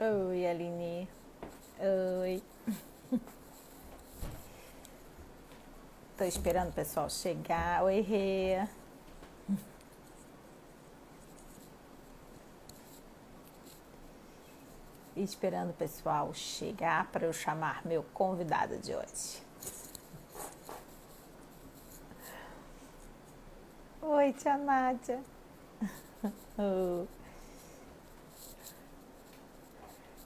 Oi, Aline. Oi. Tô esperando o pessoal chegar. Oi, Rê. Esperando o pessoal chegar para eu chamar meu convidado de hoje. Oi, tia Nádia. Oh.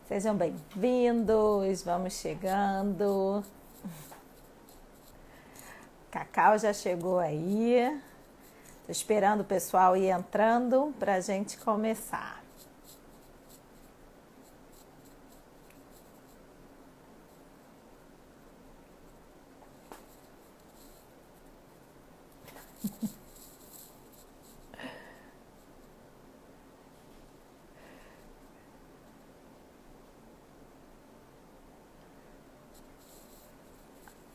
Sejam bem-vindos. Vamos chegando. Cacau já chegou aí. Tô esperando o pessoal ir entrando para a gente começar.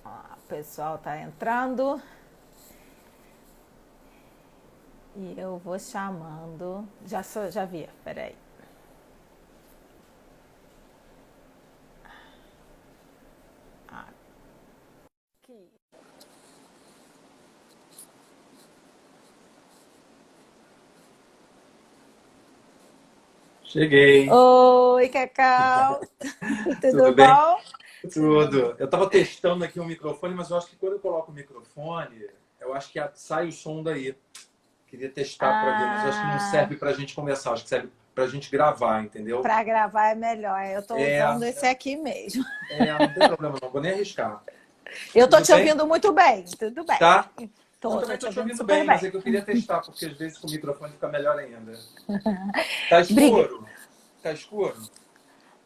Ó, o pessoal tá entrando. E eu vou chamando. Já vi, peraí. Aqui. Cheguei. Oi, Cacau. Tudo Tudo bem? bom? Tudo. Tudo. Eu estava testando aqui o microfone, mas eu acho que quando eu coloco o microfone, eu acho que sai o som daí. Queria testar para ver, mas eu acho que não Ah, serve para a gente conversar, acho que serve para a gente gravar, entendeu? para gravar é melhor. Eu tô É, usando esse aqui mesmo. não tem problema não, vou nem arriscar. Eu tô Tudo te bem? ouvindo muito bem. Tudo bem. Tá? Não, Tô também te estou te ouvindo ouvindo super bem, mas bem. é que eu queria testar, porque às vezes com o microfone fica melhor ainda. Tá Briga. escuro? Tá escuro?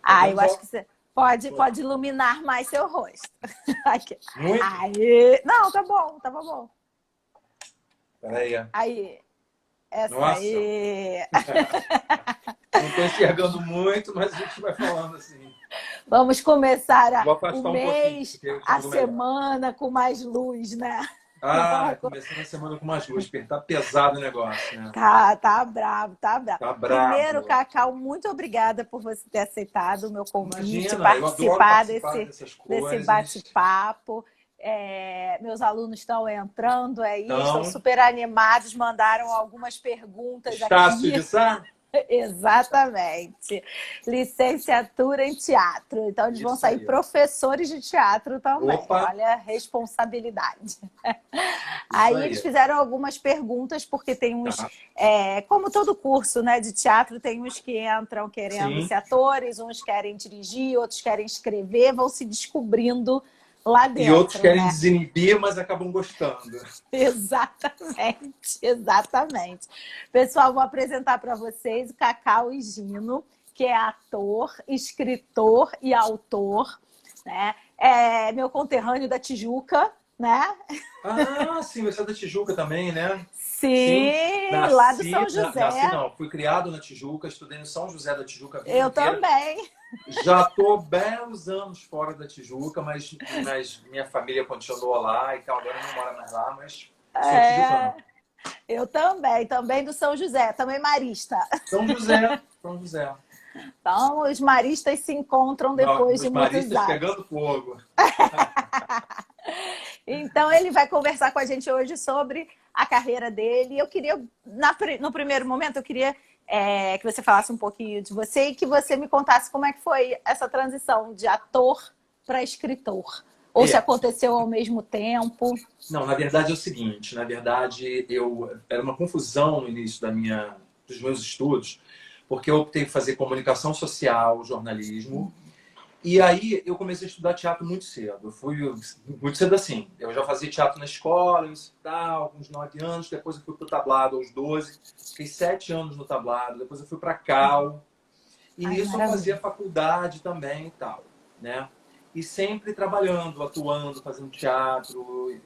Pelo Ah, eu menos, acho ó. que você pode iluminar mais seu rosto. Aqui. Muito? Aí. Não, tá bom, tava bom. Peraí. Aí. Essa Nossa, aí. não estou enxergando muito, mas a gente vai falando assim. Vamos começar Vou o afastar um pouquinho, mês, porque eu a enxergo melhor. semana com mais luz, né? Ah, Vamos. começando a semana com umas luzes. Tá pesado o negócio, né? Tá bravo, tá bravo. Tá Primeiro, brabo. Cacau, muito obrigada por você ter aceitado o meu convite, Imagina, eu adoro participar participar dessas desse coisas. bate-papo. Meus alunos estão entrando aí, estão Então, super animados, mandaram algumas perguntas Estácio aqui. de Sá? Exatamente. Licenciatura em teatro. Então, eles vão Isso sair aí. professores de teatro também. Opa, Olha a responsabilidade. isso Aí eles aí. fizeram algumas perguntas, porque tem uns, Tá. como todo curso, né, de teatro, tem uns que entram querendo Sim. ser atores, uns querem dirigir, outros querem escrever, vão se descobrindo lá E outros dentro, querem né? desinibir, mas acabam gostando. Exatamente, exatamente. Pessoal, vou apresentar para vocês o Cacau Higino, que é ator, escritor e autor, né? É meu conterrâneo da Tijuca, né? Ah, sim, você é da Tijuca também, né? Sim, Sim, lá do São nasci José. não, fui criado na Tijuca, estudei no São José da Tijuca a vida Eu inteira. também. Já estou belos anos fora da Tijuca, mas minha família continuou lá e tal. Agora não mora mais lá, mas sou É, tijucano. eu também do São José, também marista. São José, São José. Então, os maristas se encontram depois de Os muitos maristas anos. pegando fogo. Então, ele vai conversar com a gente hoje sobre a carreira dele. Eu queria, no primeiro momento, eu queria que você falasse um pouquinho de você e que você me contasse como é que foi essa transição de ator para escritor. Ou se É, aconteceu ao mesmo tempo. não, na verdade é o seguinte, na verdade era uma confusão no início dos meus estudos, porque eu optei por fazer comunicação social, jornalismo. E aí eu comecei a estudar teatro muito cedo. Eu fui muito cedo assim. Eu já fazia teatro na escola, isso e tal, uns 9 anos. Depois eu fui para o tablado aos 12. Fiquei 7 anos no tablado. Depois eu fui para Cal. E Ai, nisso eu fazia maravilha. faculdade também e tal, né? E sempre trabalhando, atuando, fazendo teatro.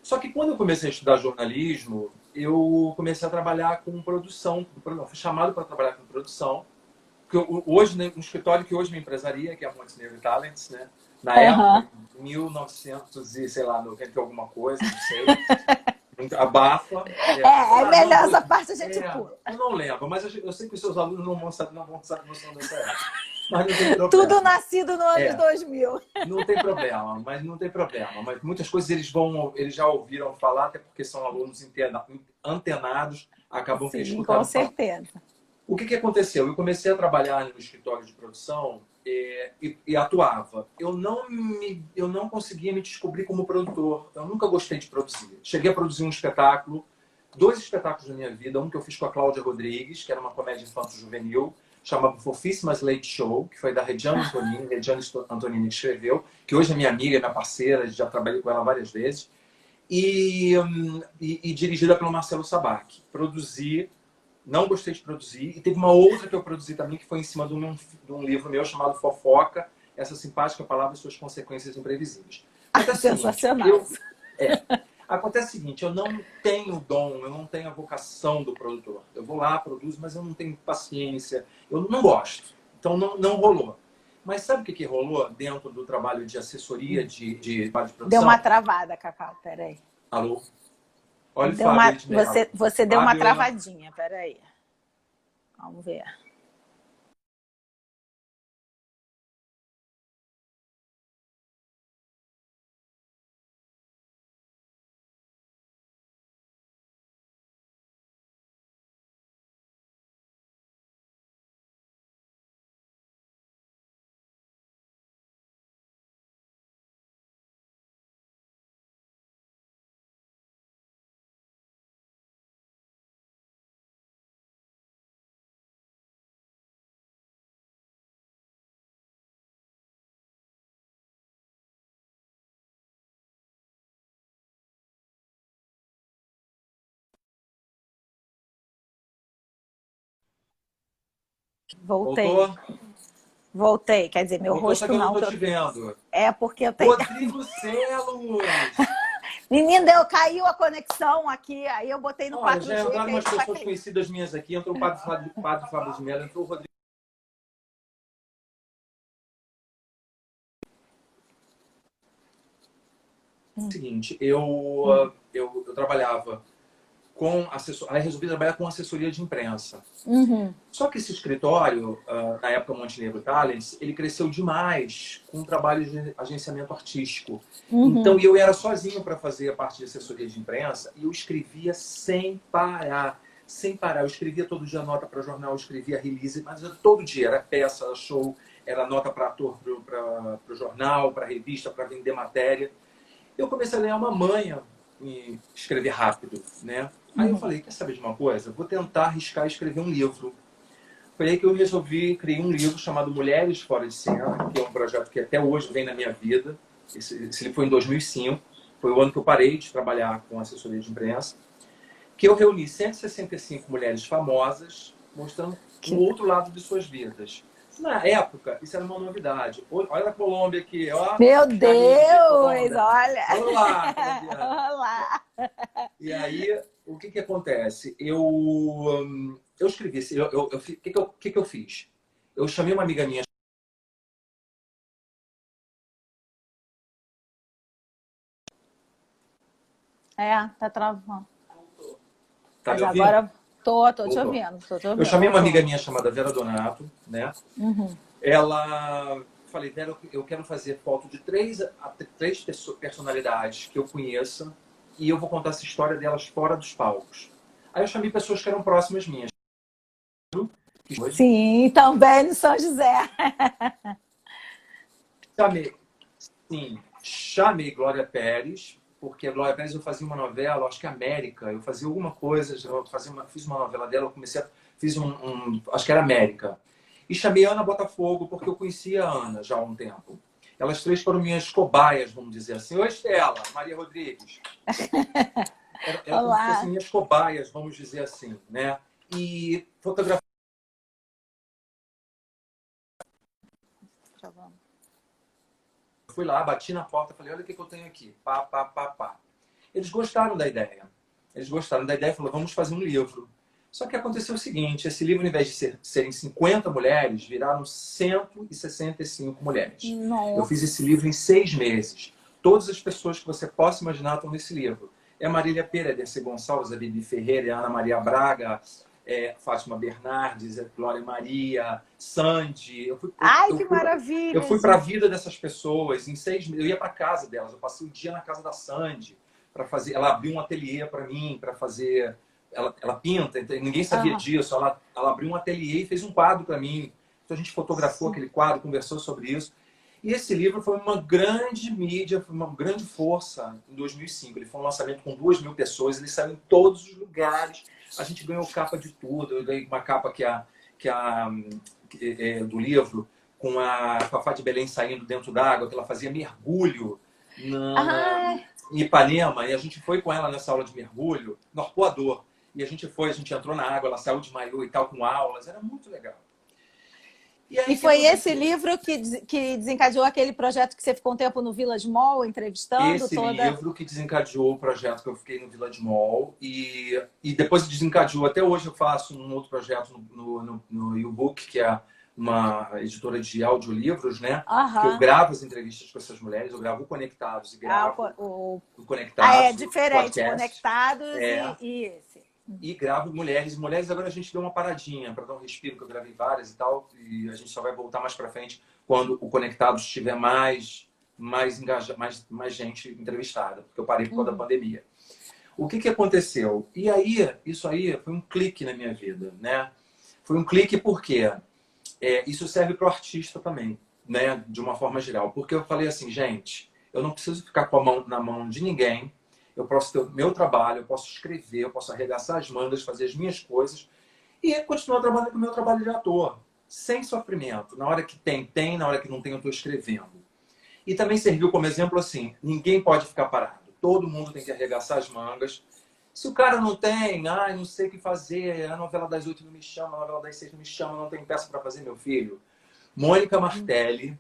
Só que quando eu comecei a estudar jornalismo, eu comecei a trabalhar com produção. Fui chamado para trabalhar com produção que hoje, né, um escritório que hoje me empresaria, que é a Montenegro Talents, né? Na época, Uhum. em 1900 e, sei lá, 90 alguma coisa, não sei. Abafa. Sei É lá, melhor essa parte a gente pula. eu não lembro, mas eu sei que os seus alunos não vão saber noção dessa época. Mas não tem problema. Tudo nascido no ano É. de 2000. Não tem problema, mas não tem problema. Mas muitas coisas eles já ouviram falar, até porque são alunos antenados, acabam que Sim, escutaram com falar. certeza. O que aconteceu? Eu comecei a trabalhar no escritório de produção e atuava. Eu não conseguia me descobrir como produtor. Eu nunca gostei de produzir. Cheguei a produzir um espetáculo, 2 espetáculos na minha vida. Um que eu fiz com a Cláudia Rodrigues, que era uma comédia infanto-juvenil, chamava Fofíssimas Late Show, que foi da Regiane Antonini. Regiane Antonini escreveu, que hoje é minha amiga, minha parceira, já trabalhei com ela várias vezes. E dirigida pelo Marcelo Sabac. Produzi. Não gostei de produzir. E teve uma outra que eu produzi também, que foi em cima de um livro meu chamado Fofoca, Essa Simpática Palavra e Suas Consequências Imprevisíveis. Acontece Sensacional. Acontece o seguinte, eu não tenho o dom, eu não tenho a vocação do produtor. Eu vou lá, produzo, mas eu não tenho paciência. Eu não gosto. Então não rolou. Mas sabe o que rolou dentro do trabalho de assessoria de produção? Deu uma travada, Cacau, peraí. Alô? Olha o Deu Fábio. você deu uma Fábio, travadinha, peraí. Vamos ver. Voltou? Voltei. Quer dizer, meu Voltou, só rosto que eu não não. tô te vendo. É porque eu tenho. Rodrigo Celos! Menina, caiu a conexão aqui, aí eu botei no 4G. Olha, já entraram umas que aí tá pessoas conhecidas minhas aqui. Entrou o padre Fábio de Mello, entrou o Rodrigo. É o seguinte, eu trabalhava com assessor, aí resolvi trabalhar com assessoria de imprensa. Uhum. Só que esse escritório, na época Montenegro Talents, ele cresceu demais com o trabalho de agenciamento artístico. Uhum. Então eu era sozinho para fazer a parte de assessoria de imprensa e eu escrevia sem parar. Sem parar. Eu escrevia todo dia nota para jornal, eu escrevia release, mas todo dia era peça, era show, era nota para ator, para o jornal, para revista, para vender matéria. Eu comecei a ganhar uma manha em escrever rápido, né? Aí eu falei, quer saber de uma coisa? Vou tentar arriscar e escrever um livro. Foi aí que eu resolvi criar um livro chamado Mulheres Fora de Cena, que é um projeto que até hoje vem na minha vida. Esse livro foi em 2005, foi o ano que eu parei de trabalhar com assessoria de imprensa, que eu reuni 165 mulheres famosas, mostrando um outro lado de suas vidas. Na época, isso era uma novidade. Olha a Colômbia aqui, ó. Meu Deus, olha. Olá, Olá. E aí, o que acontece? Eu escrevi, o que eu fiz? Eu chamei uma amiga minha. Tá travando. Tá Mas me ouvindo? agora tô te Voltou. ouvindo. Eu chamei uma amiga minha chamada Vera Donato, né? Uhum. Ela... Falei, Vera, eu quero fazer foto de três personalidades que eu conheça e eu vou contar essa história delas fora dos palcos. Aí eu chamei pessoas que eram próximas minhas. Sim, também no São José. Chamei Glória Pérez, porque a Glória Pérez eu fazia uma novela, acho que América, eu fazia alguma coisa, fiz uma novela dela, eu comecei fiz acho que era América. E chamei a Ana Botafogo, porque eu conhecia a Ana já há um tempo. Elas três foram minhas cobaias, vamos dizer assim. Oi, Estela, Maria Rodrigues. Eram como se fossem minhas cobaias, vamos dizer assim, né? E fotografia. Fui lá, bati na porta, falei, olha o que eu tenho aqui. Pá, pá, pá, pá. Eles gostaram da ideia. Eles gostaram da ideia e falaram, vamos fazer um livro. Só que aconteceu o seguinte, esse livro, ao invés de serem 50 mulheres, viraram 165 mulheres. Nossa. Eu fiz esse livro em 6 meses. Todas as pessoas que você possa imaginar estão nesse livro. É a Marília Pera, a Dercy Gonçalves, a Bibi Ferreira, a Ana Maria Braga, Fátima Bernardes, Glória Maria, Sandy. Ai, que maravilha! Eu fui para a vida dessas pessoas. Em 6 meses, eu ia para casa delas. Eu passei o dia na casa da Sandy para fazer. Ela abriu um ateliê para mim, para fazer. Ela pinta, ninguém sabia disso. Ela abriu um ateliê e fez um quadro para mim. Então a gente fotografou aquele quadro, conversou sobre isso. E esse livro foi uma grande mídia, foi uma grande força em 2005. Ele foi um lançamento com 2.000 pessoas, ele saiu em todos os lugares. A gente ganhou capa de tudo. Eu ganhei uma capa do livro com a Fafá de Belém saindo dentro d'água, que ela fazia mergulho em Ipanema. E a gente foi com ela nessa aula de mergulho, no Arpoador. E a gente entrou na água, ela saiu de maiô e tal, com aulas. Era muito legal. E foi esse livro que desencadeou aquele projeto que você ficou um tempo no Village Mall entrevistando? Esse livro que desencadeou o projeto que eu fiquei no Village Mall. E depois desencadeou, até hoje eu faço um outro projeto no YouBook, que é uma editora de audiolivros, né? Que eu gravo as entrevistas com essas mulheres, eu gravo o Conectados e gravo o Conectados. É diferente, podcast, Conectados e esse. E gravo mulheres. Mulheres agora a gente deu uma paradinha para dar um respiro, que eu gravei várias e tal. E a gente só vai voltar mais para frente quando o Conectados tiver mais gente entrevistada, porque eu parei por causa da pandemia. O que aconteceu? E aí, isso aí foi um clique na minha vida, né? Foi um clique porque isso serve para o artista também, né? De uma forma geral. Porque eu falei assim, gente, eu não preciso ficar com a mão na mão de ninguém. Eu posso ter o meu trabalho, eu posso escrever, eu posso arregaçar as mangas, fazer as minhas coisas e continuar trabalhando com o meu trabalho de ator, sem sofrimento. Na hora que tem, na hora que não tem, eu estou escrevendo. E também serviu como exemplo assim, ninguém pode ficar parado. Todo mundo tem que arregaçar as mangas. Se o cara não tem, não sei o que fazer, a novela das 8 não me chama, a novela das 6 não me chama, não tem peça para fazer, meu filho. Mônica Martelli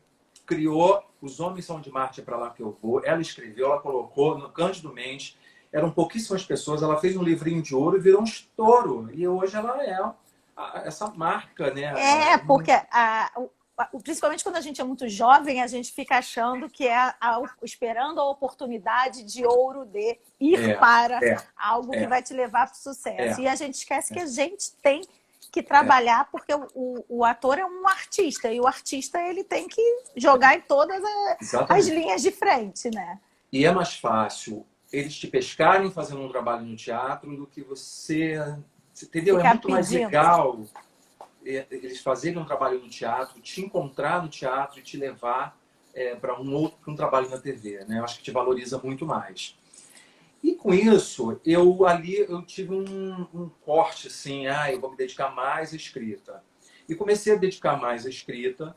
criou Os Homens São de Marte, é para lá que eu vou. Ela escreveu, ela colocou no Cândido Mendes. Eram pouquíssimas pessoas. Ela fez um livrinho de ouro e virou um estouro. E hoje ela é essa marca, né? Porque principalmente quando a gente é muito jovem, a gente fica achando que esperando a oportunidade de ouro de ir para algo que vai te levar para o sucesso. E a gente esquece que a gente tem que trabalhar, porque o ator é um artista, e o artista ele tem que jogar em todas as linhas de frente, né? E é mais fácil eles te pescarem fazendo um trabalho no teatro do que você... Entendeu? É muito mais legal eles fazerem um trabalho no teatro, te encontrar no teatro e te levar para um trabalho na TV, né? Eu acho que te valoriza muito mais. E com isso, eu tive um corte assim, eu vou me dedicar mais à escrita. E comecei a dedicar mais à escrita,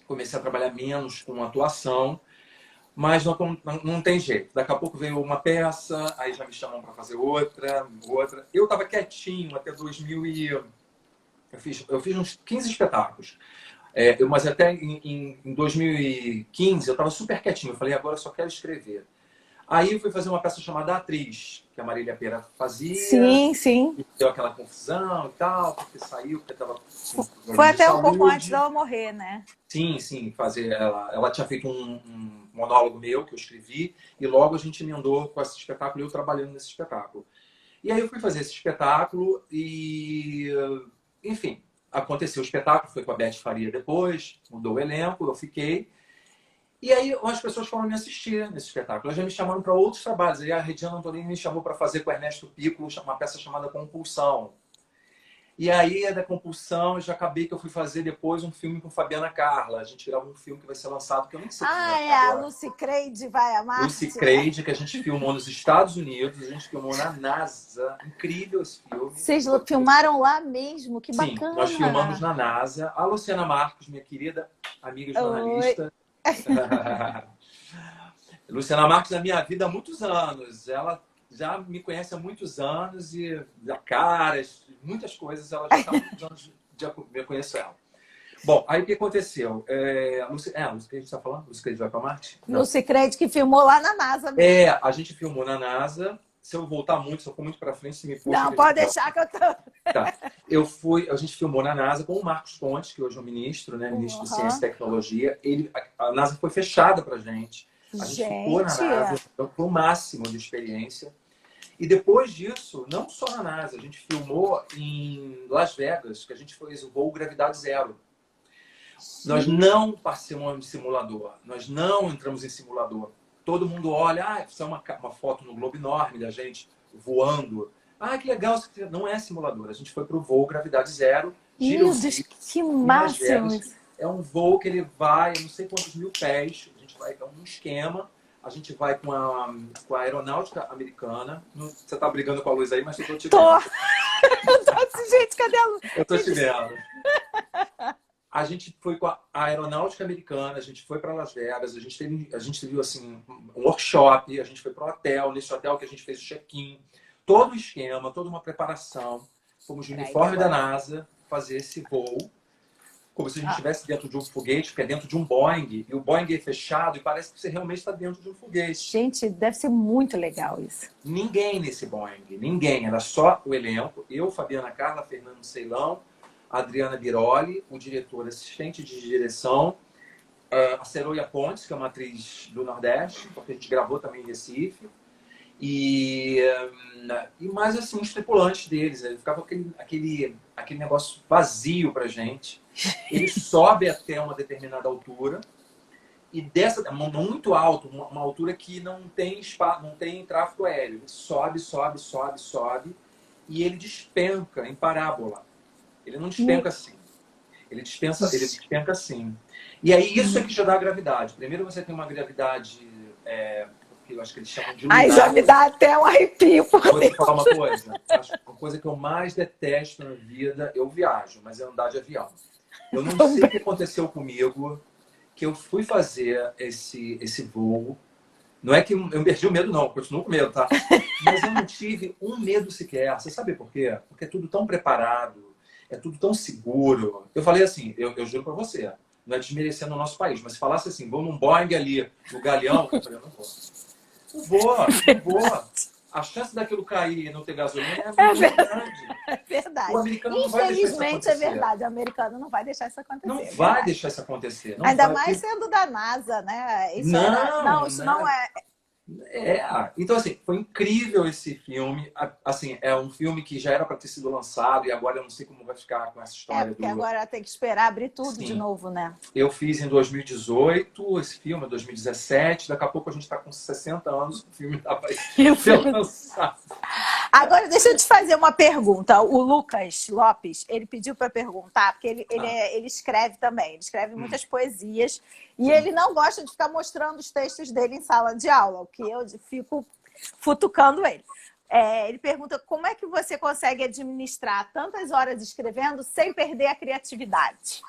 comecei a trabalhar menos com atuação, mas não tem jeito. Daqui a pouco veio uma peça, aí já me chamam para fazer outra. Eu estava quietinho até 2000 e... Eu fiz uns 15 espetáculos. Mas até em 2015 eu estava super quietinho. Eu falei, agora eu só quero escrever. Aí eu fui fazer uma peça chamada Atriz, que a Marília Pêra fazia. Sim. Deu aquela confusão e tal, porque saiu, porque estava... Foi até um pouco antes dela morrer, né? Sim. Ela tinha feito um monólogo meu, que eu escrevi, e logo a gente emendou com esse espetáculo, eu trabalhando nesse espetáculo. E aí eu fui fazer esse espetáculo e... Enfim, aconteceu o espetáculo, foi com a Beth Faria depois, mudou o elenco, eu fiquei... E aí as pessoas foram me assistir nesse espetáculo. Elas já me chamaram para outros trabalhos. Aí a Regiana Antolini me chamou para fazer com o Ernesto Piccolo uma peça chamada Compulsão. E aí, da Compulsão, eu já acabei que eu fui fazer depois um filme com Fabiana Carla. A gente grava um filme que vai ser lançado, que eu nem sei se a Lucy Creed vai a Marte. Lucy Creed, que a gente filmou nos Estados Unidos, a gente filmou na NASA. Incrível esse filme. Vocês filmaram lá mesmo? Que bacana. Sim, nós filmamos na NASA. A Luciana Marcos, minha querida amiga jornalista. Luciana Marques na minha vida há muitos anos. Ela já me conhece há muitos anos e da caras, muitas coisas. Ela já está há muitos anos de eu conheço ela. Bom, aí o que aconteceu? Lucy Creed, a gente está falando? Lucy Creed vai para Marte? Lucy Creed que filmou lá na NASA mesmo. A gente filmou na NASA. Se eu voltar muito, se eu for muito para frente, se me puxa... Não, pode deixar que eu tô... Tá. A gente filmou na NASA com o Marcos Pontes, que hoje é o ministro, né? Ministro de Ciência e Tecnologia. A NASA foi fechada pra gente. A gente ficou na NASA, foi o máximo de experiência. E depois disso, não só na NASA, a gente filmou em Las Vegas, que a gente fez o voo Gravidade Zero. Nós não participamos de simulador, nós não entramos em simulador. Todo mundo olha, isso é uma foto no Globo enorme da gente voando. Que legal, não é simulador. A gente foi para o voo Gravidade Zero. Meu Deus, que máximo! É um voo que ele vai, eu não sei quantos mil pés. A gente vai, é um esquema. A gente vai com a aeronáutica americana. Você tá brigando com a luz aí, mas eu tô te vendo. Gente, cadê a luz? Eu tô te vendo. A gente foi com a aeronáutica americana, a gente foi para Las Vegas, a gente teve assim, um workshop, a gente foi para o hotel, nesse hotel que a gente fez o check-in, todo o esquema, toda uma preparação. Fomos de uniforme da NASA fazer esse voo, como se a gente estivesse dentro de um foguete, porque é dentro de um Boeing, e o Boeing é fechado e parece que você realmente está dentro de um foguete. Gente, deve ser muito legal isso. Ninguém nesse Boeing, ninguém, era só o elenco, eu, Fabiana Carla, Fernando Ceilão, Adriana Biroli, o diretor assistente de direção, a Seroia Pontes, que é uma atriz do Nordeste, porque a gente gravou também em Recife, e mais assim, os tripulantes deles, ele ficava aquele negócio vazio pra gente. Ele sobe até uma determinada altura, e dessa, muito alto, uma altura que não tem espaço, não tem tráfego aéreo. Ele sobe, e ele despenca em parábola. Ele não despenca assim. Ele despenca assim. E aí isso é que já dá gravidade. Primeiro você tem uma gravidade, que eu acho que eles chamam de lunar. Ai, já me dá até um arrepio. Vou te falar uma coisa. A coisa que eu mais detesto na vida, eu viajo, mas é andar de avião. Eu não sei o que aconteceu comigo, que eu fui fazer esse voo. Não é que eu perdi o medo, não. Eu continuo com medo, tá? Mas eu não tive um medo sequer. Você sabe por quê? Porque é tudo tão preparado. É tudo tão seguro. Eu falei assim, eu juro pra você, não é desmerecendo o nosso país, mas se falasse assim, vamos num Boeing ali, no Galeão, eu falei, não vou. A chance daquilo cair e não ter gasolina é muito grande. É verdade. O americano não vai deixar isso acontecer. Infelizmente é verdade, o americano não vai deixar isso acontecer. Não vai deixar isso acontecer. Ainda mais sendo da NASA, né? Isso não é... Então assim, foi incrível esse filme. Assim, é um filme que já era para ter sido lançado e agora eu não sei como vai ficar com essa história. Porque agora tem que esperar abrir tudo Sim. de novo, né? Eu fiz em 2018 esse filme, 2017. Daqui a pouco a gente está com 60 anos, o filme está para ser lançado. Agora, deixa eu te fazer uma pergunta. O Lucas Lopes, ele pediu para perguntar, porque ele escreve também. Ele escreve muitas poesias. E ele não gosta de ficar mostrando os textos dele em sala de aula, o que eu fico futucando ele. Ele pergunta como é que você consegue administrar tantas horas escrevendo sem perder a criatividade?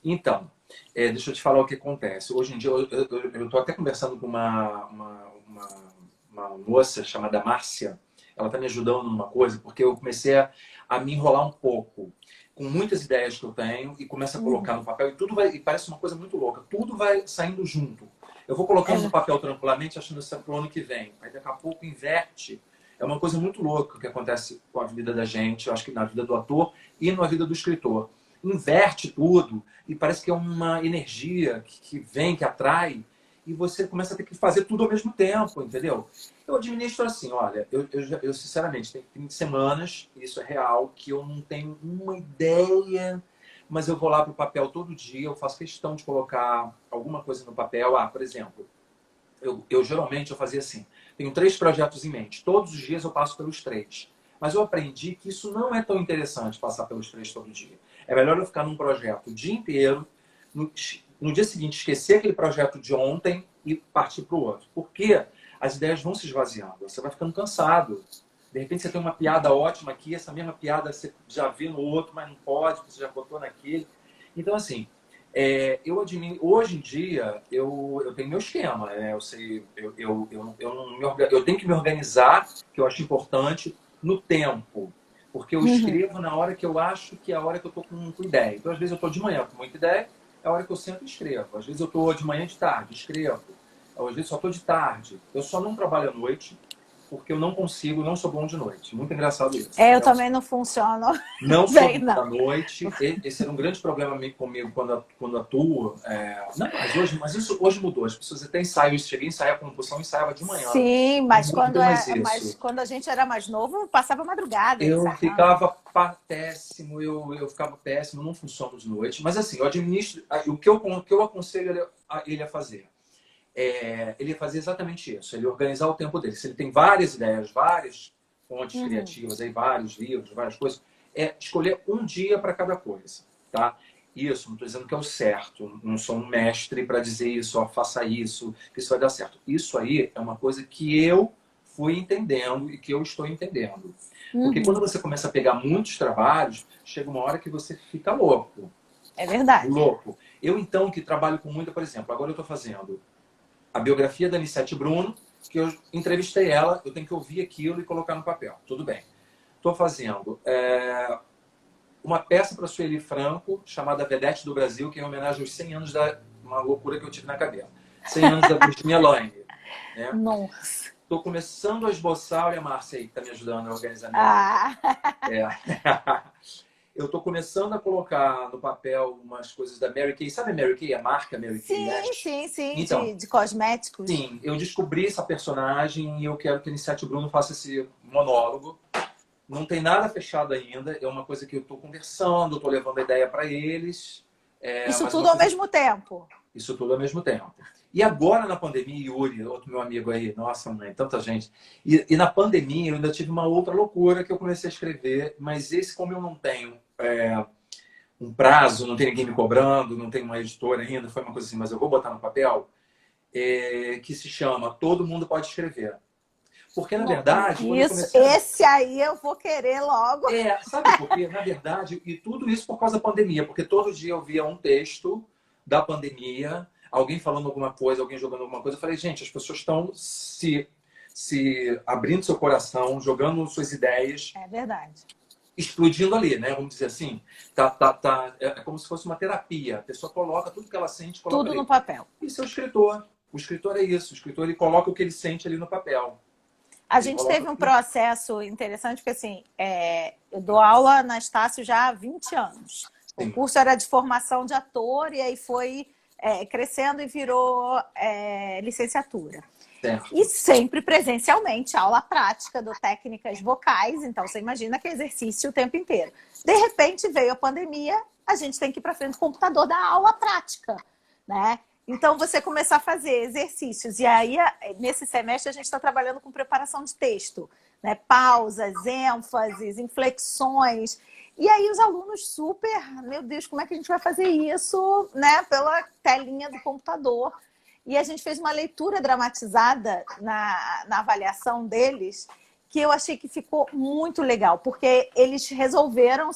Então, deixa eu te falar o que acontece. Hoje em dia, eu estou até conversando com uma moça chamada Márcia. Ela está me ajudando numa coisa, porque eu comecei a me enrolar um pouco com muitas ideias que eu tenho e começo a colocar no papel e parece uma coisa muito louca. Tudo vai saindo junto. Eu vou colocando no papel tranquilamente, achando isso para o ano que vem. Aí daqui a pouco inverte. É uma coisa muito louca que acontece com a vida da gente, eu acho que na vida do ator e na vida do escritor. Inverte tudo e parece que é uma energia que vem, que atrai, e você começa a ter que fazer tudo ao mesmo tempo, entendeu? Eu administro assim, olha, eu sinceramente, tem semanas, isso é real, que eu não tenho uma ideia, mas eu vou lá pro papel todo dia, eu faço questão de colocar alguma coisa no papel. Por exemplo, eu geralmente fazia assim, tenho 3 projetos em mente, todos os dias eu passo pelos 3. Mas eu aprendi que isso não é tão interessante, passar pelos 3 todo dia. É melhor eu ficar num projeto o dia inteiro, no dia seguinte esquecer aquele projeto de ontem e partir para o outro. Porque as ideias vão se esvaziando, você vai ficando cansado. De repente você tem uma piada ótima aqui, essa mesma piada você já vê no outro, mas não pode, você já botou naquele. Então, assim, hoje em dia eu tenho meu esquema. Eu tenho que me organizar, que eu acho importante, no tempo. Porque eu escrevo na hora que eu acho que é a hora que eu estou com ideia. Então, às vezes eu estou de manhã com muita ideia, é a hora que eu sento e escrevo. Às vezes eu estou de manhã e de tarde, escrevo. Às vezes só estou de tarde. Eu só não trabalho à noite. porque eu não consigo, não sou bom de noite. Muito engraçado isso. Eu também não funciono Não sou bem, bom não. da noite. Esse era um grande problema comigo quando atuo. Não, mas isso hoje mudou. As pessoas até ensaiam isso. Cheguei a ensaiar com compulsão, ensaiava de manhã. Sim, mas Não tem mais isso. quando a gente era mais novo, passava madrugada Eu ensaiando. ficava péssimo, eu ficava péssimo, não funciono de noite. Mas assim, eu administro. O que eu aconselho ele a fazer? Ele ia fazer exatamente isso, ele organizar o tempo dele. Se ele tem várias ideias, várias fontes criativas, aí, vários livros, várias coisas, escolher um dia para cada coisa, tá? Isso, não estou dizendo que é o certo, não sou um mestre para dizer isso, ó, faça isso, que isso vai dar certo. Isso aí é uma coisa que eu fui entendendo e que eu estou entendendo. Porque quando você começa a pegar muitos trabalhos, chega uma hora que você fica louco. É verdade. Louco. Eu, então, que trabalho com muita, por exemplo, agora eu estou fazendo a biografia da Anissete Bruno, que eu entrevistei ela, eu tenho que ouvir aquilo e colocar no papel. Tudo bem. Estou fazendo uma peça para Sueli Franco, chamada Vedete do Brasil, que é em homenagem aos 100 anos da... Uma loucura que eu tive na cabeça. 100 anos da Virginia Lange. Né? Nossa. Estou começando a esboçar, olha a Márcia aí que está me ajudando a organizar. Eu estou começando a colocar no papel umas coisas da Mary Kay. Sabe a Mary Kay? A marca Mary Kay? Sim. Então, De cosméticos. Sim, eu descobri essa personagem e eu quero que a Anissete Bruno faça esse monólogo. Não tem nada fechado ainda, é uma coisa que eu estou conversando, estou levando a ideia para eles. Isso tudo ao mesmo tempo? Isso tudo ao mesmo tempo. E agora na pandemia, Yuri, outro meu amigo aí, nossa mãe, tanta gente. E na pandemia eu ainda tive uma outra loucura que eu comecei a escrever, mas esse, como eu não tenho um prazo, não tem ninguém me cobrando, não tem uma editora ainda, foi uma coisa assim, mas eu vou botar no papel, que se chama Todo Mundo Pode Escrever. Porque, na verdade... Esse aí eu vou querer logo. Sabe por quê? Na verdade, e tudo isso por causa da pandemia, porque todo dia eu via um texto da pandemia, alguém falando alguma coisa, alguém jogando alguma coisa, eu falei, gente, as pessoas estão se abrindo seu coração, jogando suas ideias. É verdade. Explodindo ali, né? Vamos dizer assim. É como se fosse uma terapia. A pessoa coloca tudo que ela sente, coloca tudo ali. No papel. Isso é o escritor. O escritor é isso. O escritor, ele coloca o que ele sente ali no papel. A gente teve um processo interessante, porque assim, eu dou aula na Estácio já há 20 anos. Sim. O curso era de formação de ator e aí foi crescendo e virou licenciatura. Certo. E sempre presencialmente, aula prática do técnicas vocais. Então, você imagina que é exercício o tempo inteiro. De repente, veio a pandemia, a gente tem que ir para frente do computador dar aula prática, né? Então, você começar a fazer exercícios. E aí, nesse semestre, a gente está trabalhando com preparação de texto, né? Pausas, ênfases, inflexões. E aí, os alunos super... Meu Deus, como é que a gente vai fazer isso, né? Pela telinha do computador. E a gente fez uma leitura dramatizada na avaliação deles, que eu achei que ficou muito legal, porque eles resolveram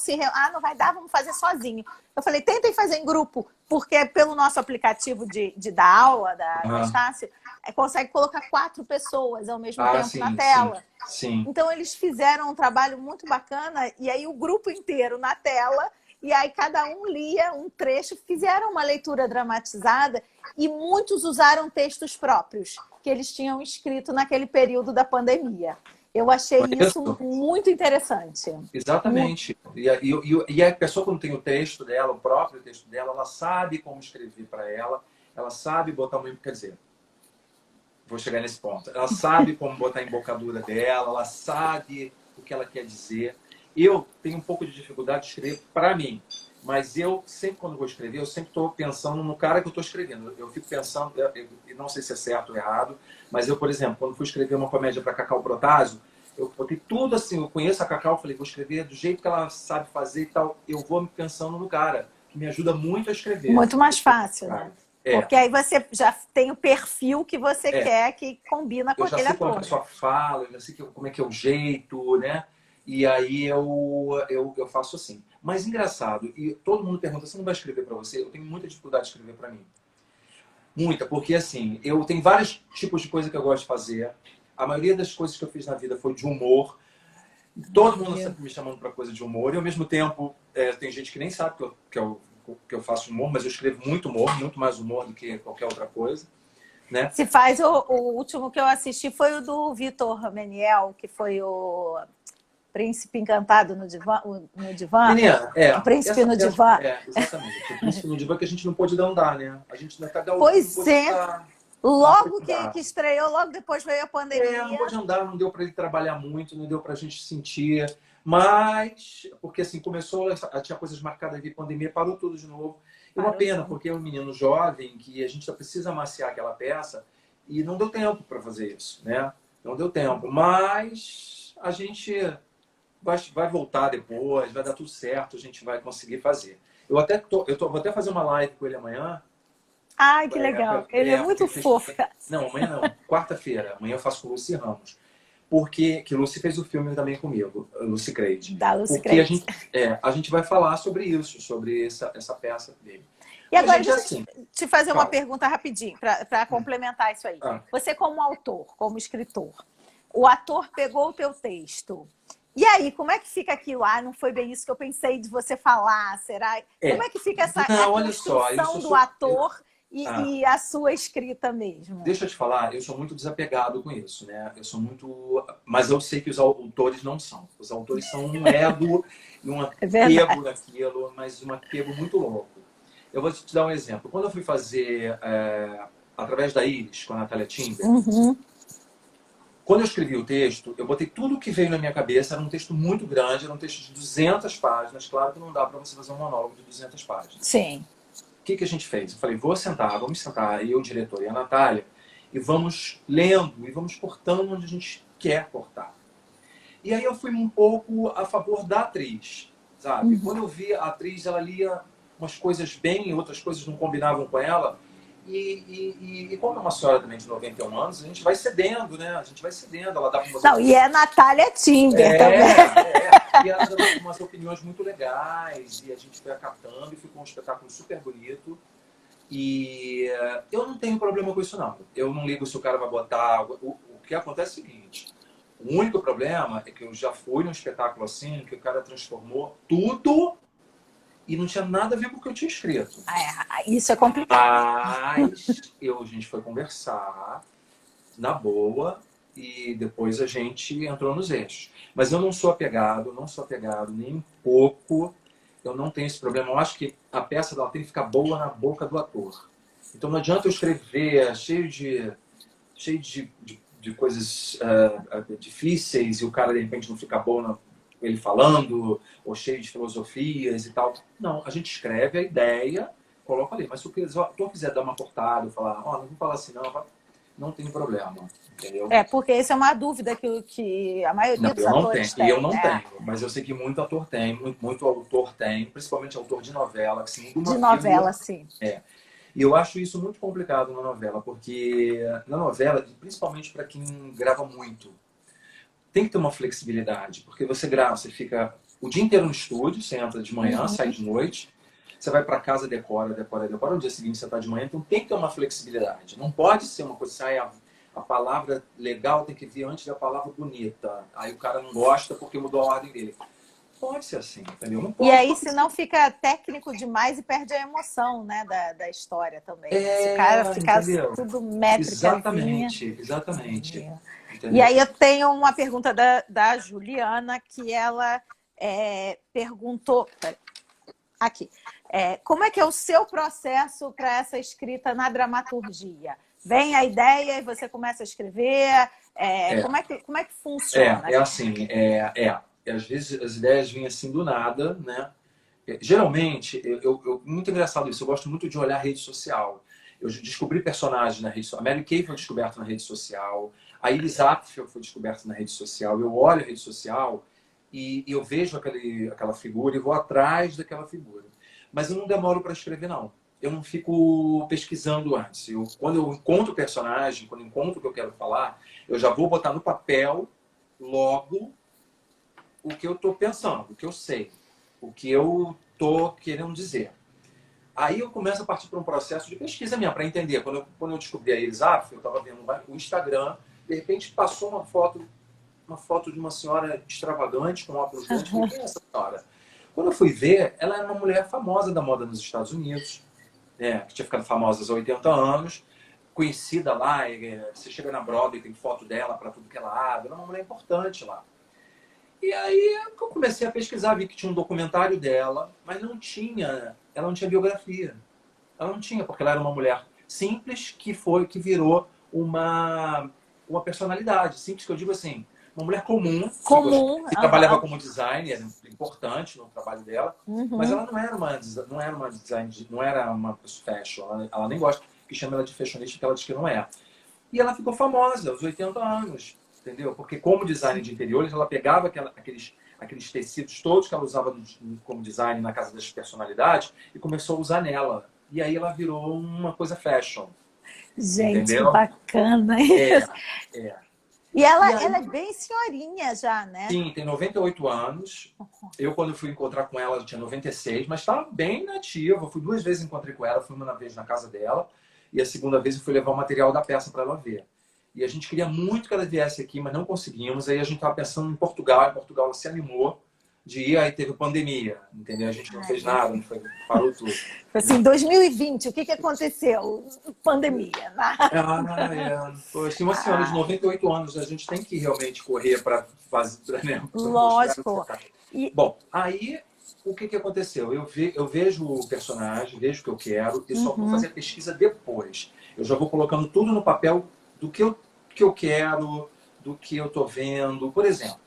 não vai dar, vamos fazer sozinho. Eu falei, tentem fazer em grupo, porque pelo nosso aplicativo de dar aula, da Estácio, consegue colocar 4 pessoas ao mesmo tempo na tela. Sim. Então, eles fizeram um trabalho muito bacana, e aí o grupo inteiro na tela, e aí cada um lia um trecho, fizeram uma leitura dramatizada, e muitos usaram textos próprios, que eles tinham escrito naquele período da pandemia. Eu achei isso muito interessante. Exatamente. E a pessoa, quando tem o texto dela, o próprio texto dela, ela sabe como escrever para ela sabe botar um... Quer dizer, vou chegar nesse ponto. Ela sabe como botar a embocadura dela, ela sabe o que ela quer dizer. Eu tenho um pouco de dificuldade de escrever para mim. Mas eu, sempre quando vou escrever, eu sempre estou pensando no cara que eu estou escrevendo. Eu fico pensando, e não sei se é certo ou errado, mas eu, por exemplo, quando fui escrever uma comédia para Cacau Protásio, eu botei tudo assim, eu conheço a Cacau, falei, vou escrever do jeito que ela sabe fazer e tal. Eu vou pensando no cara, que me ajuda muito a escrever. Muito mais fácil, né? Porque aí você já tem o perfil que você quer, que combina com aquele ator. Eu já sei como a pessoa fala, eu já sei como é que é o jeito, né? E aí eu faço assim. Mas engraçado, e todo mundo pergunta, você não vai escrever para você? Eu tenho muita dificuldade de escrever para mim. Muita, porque assim, eu tenho vários tipos de coisa que eu gosto de fazer. A maioria das coisas que eu fiz na vida foi de humor. Todo mundo sempre me chamando para coisa de humor. E ao mesmo tempo, tem gente que nem sabe que eu faço humor, mas eu escrevo muito humor, muito mais humor do que qualquer outra coisa. né? Se faz o último que eu assisti foi o do Vitor Meniel, que foi o Príncipe Encantado no Divã. No divã. Menina, O Príncipe no Divã. exatamente. O Príncipe no Divã que a gente não pôde dar, né? A gente ainda tá gaúcho, não Pois pôde é. dar. Logo que estreou, logo depois veio a pandemia. Não pôde andar, não deu para ele trabalhar muito, não deu para a gente sentir. Mas, porque assim, começou, tinha coisas marcadas de pandemia, parou tudo de novo. E uma pena, porque é um menino jovem que a gente só precisa amaciar aquela peça e não deu tempo para fazer isso, né? Não deu tempo. Mas a gente vai voltar depois, vai dar tudo certo, a gente vai conseguir fazer. Vou até fazer uma live com ele amanhã. Ai, que legal. Ele é muito fofo. Não, amanhã não. Quarta-feira. Amanhã eu faço com o Lucy Ramos. Porque que Lucy fez o filme também comigo, Lucy Creed. Da Lucy Porque Creed. a gente vai falar sobre isso, sobre essa peça dele. E agora, gente, deixa eu te fazer uma pergunta rapidinho, para complementar isso aí. Você como autor, como escritor, o ator pegou o teu texto. E aí, como é que fica aquilo? Ah, não foi bem isso que eu pensei de você falar, será? Como é que fica essa construção do ator e a sua escrita mesmo? Deixa eu te falar, eu sou muito desapegado com isso, né? Eu sou muito... Mas eu sei que os autores não são. Os autores são um ego e um apego daquilo, mas um apego muito louco. Eu vou te dar um exemplo. Quando eu fui fazer Através da Íris, com a Natália Timber, quando eu escrevi o texto, eu botei tudo o que veio na minha cabeça. Era um texto muito grande, era um texto de 200 páginas. Claro que não dá para você fazer um monólogo de 200 páginas. Sim. O que a gente fez? Eu falei, vamos sentar, eu, o diretor e a Natália, e vamos lendo, e vamos cortando onde a gente quer cortar. E aí eu fui um pouco a favor da atriz, sabe? Quando eu vi a atriz, ela lia umas coisas bem, outras coisas não combinavam com ela. E como é uma senhora também de 91 anos, a gente vai cedendo, né? A gente vai cedendo. Ela dá umas e é Natália Timber também. E ela dá umas opiniões muito legais, e a gente foi acatando, e ficou um espetáculo super bonito. E eu não tenho problema com isso, não. Eu não ligo se o cara vai botar... O que acontece é o seguinte, o único problema é que eu já fui num espetáculo assim, que o cara transformou tudo e não tinha nada a ver com o que eu tinha escrito. Isso é complicado. Mas a gente foi conversar na boa e depois a gente entrou nos eixos. Mas eu não sou apegado nem um pouco. Eu não tenho esse problema. Eu acho que a peça dela tem que ficar boa na boca do ator. Então não adianta eu escrever cheio de coisas difíceis e o cara de repente não fica bom ele falando, ou cheio de filosofias e tal. Não, a gente escreve a ideia, coloca ali. Mas se o ator quiser dar uma cortada, falar, não vou falar assim não tem problema, entendeu? Porque essa é uma dúvida que a maioria dos atores tem. E eu não tenho, mas eu sei que muito ator tem, muito autor tem, principalmente autor de novela. Que se muda uma novela, sim. E eu acho isso muito complicado na novela, porque na novela, principalmente para quem grava muito, tem que ter uma flexibilidade, porque você grava, você fica o dia inteiro no estúdio, você entra de manhã, sai de noite, você vai para casa, decora, no dia seguinte você está de manhã, então tem que ter uma flexibilidade. Não pode ser uma coisa assim, a palavra legal tem que vir antes da palavra bonita. Aí o cara não gosta porque mudou a ordem dele. Pode ser assim, entendeu? Não pode, e aí, senão fica técnico demais e perde a emoção, né, da história também. Se o cara ficar tudo métrico. Exatamente. Entendeu? E aí eu tenho uma pergunta da Juliana, que ela perguntou... Aqui. Como é que é o seu processo para essa escrita na dramaturgia? Vem a ideia e você começa a escrever? Como é que funciona? Às vezes as ideias vêm assim do nada, né? Geralmente, muito engraçado isso, eu gosto muito de olhar a rede social. Eu descobri personagens na rede social. A Mary Kay foi descoberta na rede social. A Iris Apfel foi descoberta na rede social. Eu olho a rede social e eu vejo aquela figura e vou atrás daquela figura. Mas eu não demoro para escrever, não. Eu não fico pesquisando antes. Quando eu encontro o personagem, quando eu encontro o que eu quero falar, eu já vou botar no papel logo o que eu estou pensando, o que eu sei, o que eu estou querendo dizer. Aí eu começo a partir para um processo de pesquisa minha, para entender. Quando eu descobri a Iris Apfel, eu estava vendo o Instagram, de repente passou uma foto de uma senhora extravagante, com óculos grandes. Quem é essa senhora? Quando eu fui ver, ela era uma mulher famosa da moda nos Estados Unidos, que tinha ficado famosa há 80 anos, conhecida lá, você chega na Broadway, tem foto dela para tudo que ela abre, ela é uma mulher importante lá. E aí eu comecei a pesquisar, vi que tinha um documentário dela, mas ela não tinha biografia. Ela não tinha, porque ela era uma mulher simples que virou uma personalidade. Simples que eu digo assim, uma mulher comum, que trabalhava como designer, importante no trabalho dela, mas ela não era uma designer, não era uma fashion, ela nem gosta que chama ela de fashionista, porque ela diz que não é. E ela ficou famosa aos 80 anos, entendeu? Porque como designer de interiores, ela pegava aqueles tecidos todos que ela usava como design na casa das personalidades e começou a usar nela. E aí ela virou uma coisa fashion. Gente, entendeu? Que bacana isso. É. E ela é bem senhorinha já, né? Sim, tem 98 anos. Eu, quando fui encontrar com ela, tinha 96, mas estava bem nativa. Eu fui 2 vezes encontrei com ela, fui uma vez na casa dela e a segunda vez eu fui levar o material da peça para ela ver. E a gente queria muito que ela viesse aqui, mas não conseguimos. Aí a gente estava pensando em Portugal. Em Portugal ela se animou de ir, aí teve pandemia, entendeu? A gente não fez nada, parou tudo. Assim, 2020, o que aconteceu? Pandemia. Poxa, uma senhora de 98 anos, a gente tem que realmente correr para fazer, né? Lógico. Bom, aí o que aconteceu? Eu vejo o personagem, vejo o que eu quero e só vou fazer a pesquisa depois. Eu já vou colocando tudo no papel do que eu quero, do que eu tô vendo. Por exemplo,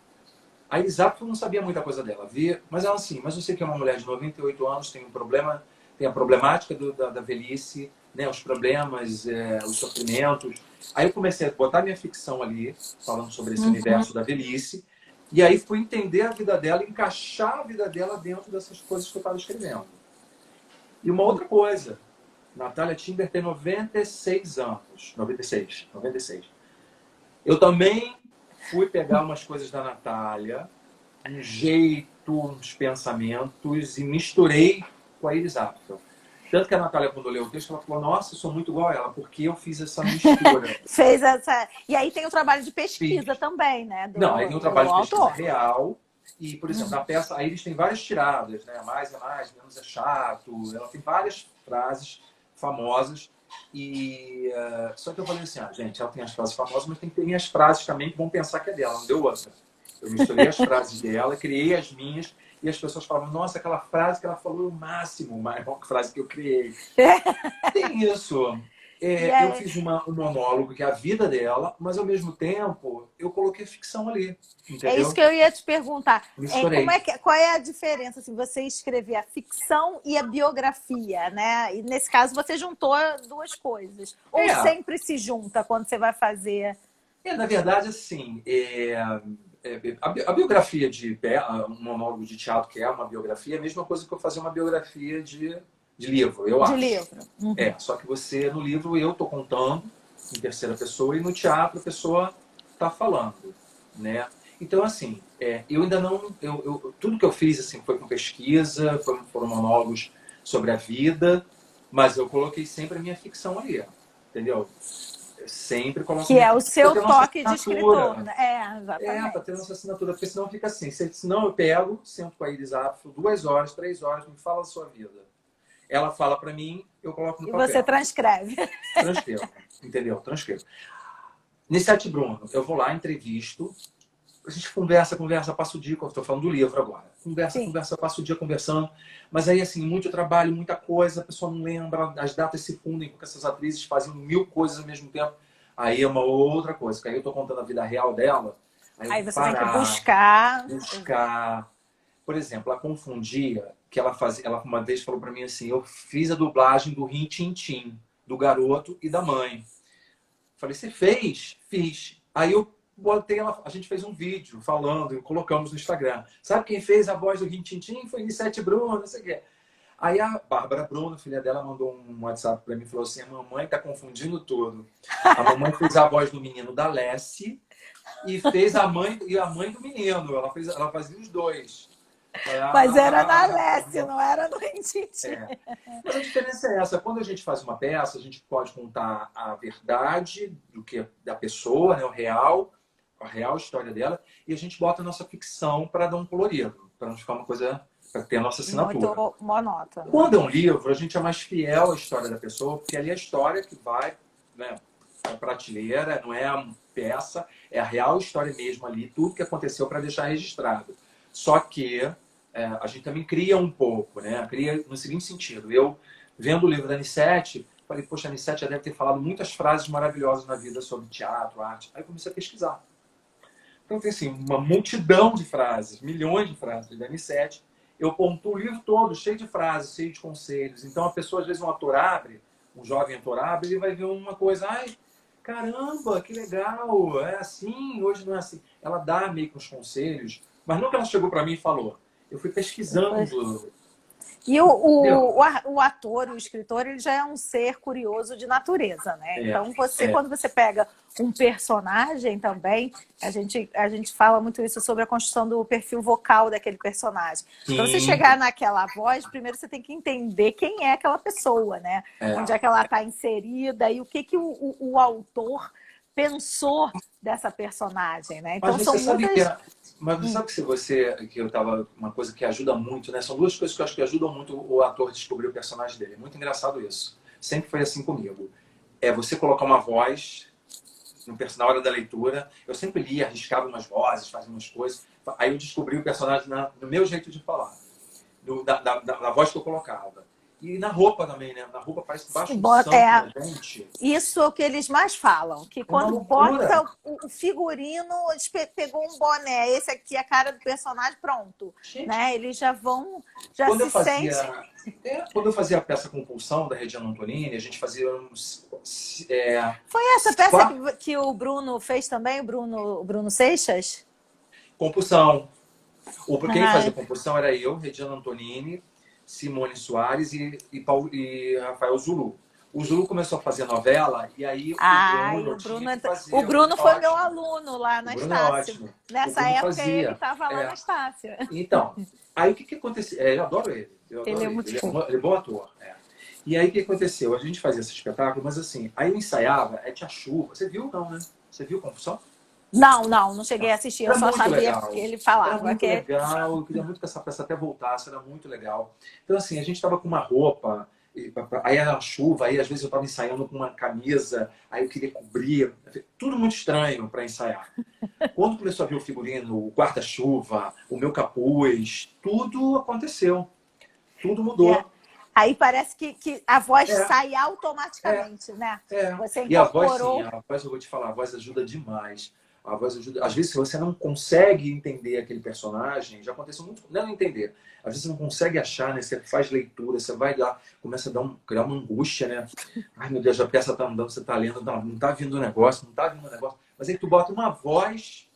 a Elisabeth, eu não sabia muita coisa dela, mas ela assim, mas eu sei que é uma mulher de 98 anos, tem um problema, tem a problemática da velhice, né, os problemas, os sofrimentos. Aí eu comecei a botar minha ficção ali, falando sobre esse universo da velhice, e aí fui entender a vida dela, encaixar a vida dela dentro dessas coisas que eu estava escrevendo. E uma outra coisa, Natália Timber tem 96 anos, 96. Eu também fui pegar umas coisas da Natália, um jeito, uns pensamentos, e misturei com a Iris Apfel. Tanto que a Natália, quando leu o texto, ela falou, nossa, eu sou muito igual a ela, porque eu fiz essa mistura. Fez essa... E aí tem o trabalho de pesquisa também, né? Não, aí tem o trabalho de pesquisa real. E, por exemplo, na peça, a Iris tem várias tiradas, né? Mais é mais, menos é chato. Ela tem várias frases famosas. E só que eu falei assim, gente, ela tem as frases famosas, mas tem que ter minhas frases também que vão pensar que é dela, não deu outra. Eu misturei as frases dela, criei as minhas, e as pessoas falavam, nossa, aquela frase que ela falou é o máximo, uma frase que eu criei. Tem isso. Eu fiz um monólogo que é a vida dela, mas ao mesmo tempo eu coloquei ficção ali. Entendeu? É isso que eu ia te perguntar. Misturei. Qual é a diferença assim, você escrever a ficção e a biografia, né? E nesse caso você juntou 2 coisas. Ou sempre se junta quando você vai fazer? Na verdade, assim, a biografia um monólogo de teatro, que é uma biografia, é a mesma coisa que eu fazer uma biografia de livro, eu acho. De livro. Só que no livro eu tô contando em terceira pessoa e no teatro a pessoa tá falando, né? Então, assim, eu ainda não... tudo que eu fiz assim, foi com pesquisa, foram monólogos sobre a vida, mas eu coloquei sempre a minha ficção ali, entendeu? Eu sempre coloco... Que é o seu toque de escritor, né? Exatamente. Para ter nossa assinatura, porque senão fica assim. Senão eu pego, sento com a Iris Apfel, 2 horas, 3 horas, me fala a sua vida. Ela fala para mim, eu coloco no papel. E você transcreve. Transcrevo, entendeu? Transcrevo. Nesse Bruno, eu vou lá, entrevisto, a gente conversa, passa o dia, eu estou falando do livro agora. Conversa, passa o dia conversando. Mas aí, assim, muito trabalho, muita coisa, a pessoa não lembra, as datas se fundem, porque essas atrizes fazem 1000 coisas ao mesmo tempo. Aí é uma outra coisa, porque aí eu estou contando a vida real dela. Aí você tem que buscar. Por exemplo, ela confundia que ela uma vez falou para mim assim, eu fiz a dublagem do Rin Tin Tin, do garoto e da mãe. Falei, você fez? Fiz. Aí eu botei a gente fez um vídeo falando e colocamos no Instagram. Sabe quem fez a voz do Rin Tin Tin? Foi Nissete Bruno, não sei o quê. Aí a Bárbara Bruno, filha dela, mandou um WhatsApp para mim e falou assim, a mamãe tá confundindo tudo. A mamãe fez a voz do menino da Lessie e fez a mãe do menino. Ela fazia os dois. Mas era na Lessie, não era no Rin Tin Tin. Mas a diferença é essa. Quando a gente faz uma peça, a gente pode contar a verdade da pessoa, né, a real história dela, e a gente bota a nossa ficção para dar um colorido, para não ficar uma coisa, para ter a nossa assinatura. Muito monótono. Quando é um livro, a gente é mais fiel à história da pessoa, porque ali é a história que vai, né, a prateleira, não é a peça, é a real história mesmo ali, tudo que aconteceu para deixar registrado. Só que a gente também cria um pouco, né? Cria no seguinte sentido. Eu, vendo o livro da Anissete, falei, poxa, a Anissete já deve ter falado muitas frases maravilhosas na vida sobre teatro, arte. Aí eu comecei a pesquisar. Então tem assim, uma multidão de frases, milhões de frases da Anissete. Eu pontuo o livro todo, cheio de frases, cheio de conselhos. Então a pessoa, às vezes, um ator abre, um jovem ator abre, ele vai ver uma coisa, ai, caramba, que legal, é assim, hoje não é assim. Ela dá meio que uns conselhos, mas nunca ela chegou para mim e falou. Eu fui pesquisando. E o ator, o escritor, ele já é um ser curioso de natureza, né? Então, quando você pega um personagem também, a gente fala muito isso sobre a construção do perfil vocal daquele personagem. Para você chegar naquela voz, primeiro você tem que entender quem é aquela pessoa, né? Onde é que ela está inserida e o que o autor pensou dessa personagem, né? Então, são muitas... Mas você sabe que eu tava, uma coisa que ajuda muito, né? São duas coisas que eu acho que ajudam muito o ator a descobrir o personagem dele. É muito engraçado isso. Sempre foi assim comigo. É você colocar uma voz na hora da leitura. Eu sempre lia, arriscava umas vozes, fazia umas coisas. Aí eu descobri o personagem no meu jeito de falar. Da voz que eu colocava. E na roupa também, né? Na roupa parece que baixa o santo da gente. Isso é o que eles mais falam. Que quando bota o figurino, pegou um boné, esse aqui é a cara do personagem, pronto. Né? Eles já vão, sentem... Quando eu fazia a peça Compulsão, da Regina Antonini, a gente fazia uns... Foi essa peça que o Bruno fez também, o Bruno Seixas? Compulsão. Quem fazia Compulsão era eu, Regina Antonini, Simone Soares e Rafael Zulu. O Zulu começou a fazer novela e aí o Bruno foi meu aluno lá na Estácio. Nessa época ele estava lá na Estácio. Então, aí o que aconteceu? Eu adoro ele. Ele é muito bom. Ele é bom ator. E aí o que aconteceu? A gente fazia esse espetáculo, mas assim, aí eu ensaiava, tinha chuva. Você viu não, né? Você viu Confusão? Não cheguei a assistir, eu só sabia que ele falava. Era muito legal, eu queria muito que essa peça até voltasse, era muito legal. Então assim, a gente estava com uma roupa, aí era chuva, aí às vezes eu estava ensaiando com uma camisa, aí eu queria cobrir, tudo muito estranho para ensaiar. Quando começou a vir o figurino, o guarda-chuva, o meu capuz, tudo aconteceu, tudo mudou. Aí parece que a voz sai automaticamente, né? Você incorporou... E a voz, eu vou te falar, a voz ajuda demais. A voz ajuda. Às vezes, se você não consegue entender aquele personagem, já aconteceu muito. Não entender. Às vezes, você não consegue achar, né? Você faz leitura, você vai lá, começa a criar uma angústia, né? Ai, meu Deus, a peça tá andando, você tá lendo, não tá vindo o negócio, não tá vindo o negócio. Mas aí tu bota uma voz.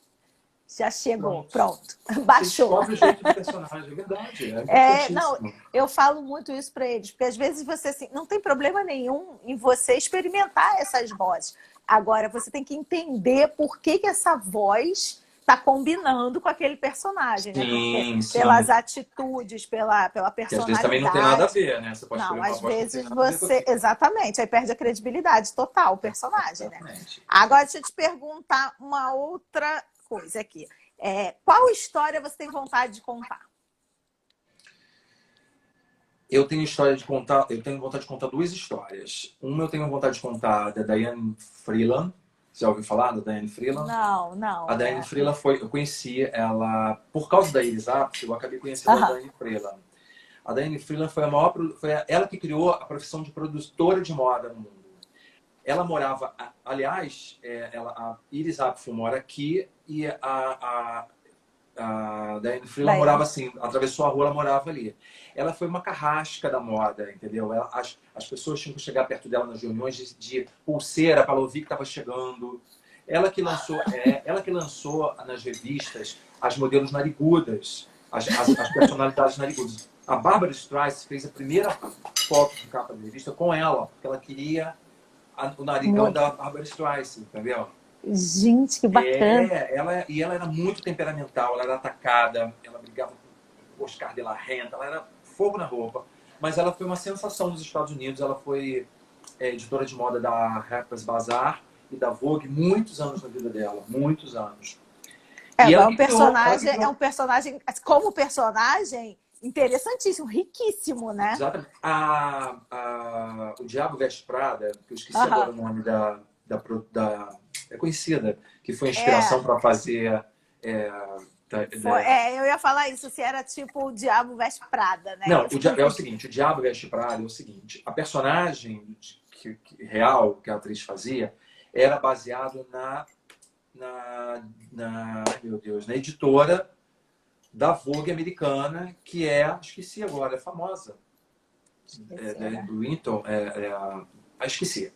Já chegou, pronto. Baixou. Você descobre o jeito do personagem, é verdade. Não, eu falo muito isso para eles, porque às vezes você assim, não tem problema nenhum em você experimentar essas vozes. Agora, você tem que entender por que essa voz está combinando com aquele personagem, né? Pelas atitudes, pela personalidade. Que às vezes também não tem nada a ver, né? Você pode não, às vezes você... Exatamente, aí perde a credibilidade total, o personagem, né? Agora, deixa eu te perguntar uma outra coisa aqui. Qual história você tem vontade de contar? Eu tenho vontade de contar duas histórias. Uma eu tenho vontade de contar da Diane Freeland. Você já ouviu falar da Diane Freeland? Não. A Diane Freeland eu conheci ela por causa da Iris Apfel, eu acabei conhecendo a Diane Freeland. A Diane Freeland foi ela que criou a profissão de produtora de moda no mundo. Ela morava, aliás, a Iris Apfel mora aqui e a Diane Freeland morava assim, atravessou a rua, ela morava ali. Ela foi uma carrasca da moda, entendeu? As pessoas tinham que chegar perto dela nas reuniões de pulseira para ela ouvir que estava chegando. Ela que lançou nas revistas as modelos narigudas, as personalidades narigudas. A Barbra Streisand fez a primeira foto de capa da revista com ela, porque ela queria o narigão da Barbra Streisand, entendeu? Gente, que bacana. E ela era muito temperamental, ela era atacada, ela brigava com o Oscar de la Renta, ela era fogo na roupa. Mas ela foi uma sensação nos Estados Unidos, ela foi editora de moda da Harper's Bazaar e da Vogue muitos anos na vida dela, muitos anos. É um personagem, como personagem, interessantíssimo, riquíssimo, né? Exatamente. O Diabo Veste Prada, que eu esqueci agora o nome é conhecida, que foi inspiração para fazer... eu ia falar isso, se era tipo o Diabo Veste Prada, né? Não, é o seguinte, o Diabo Veste Prada é o seguinte, a personagem real que a atriz fazia era baseado meu Deus, na editora da Vogue americana, que esqueci agora, é famosa. Do Winton, esqueci.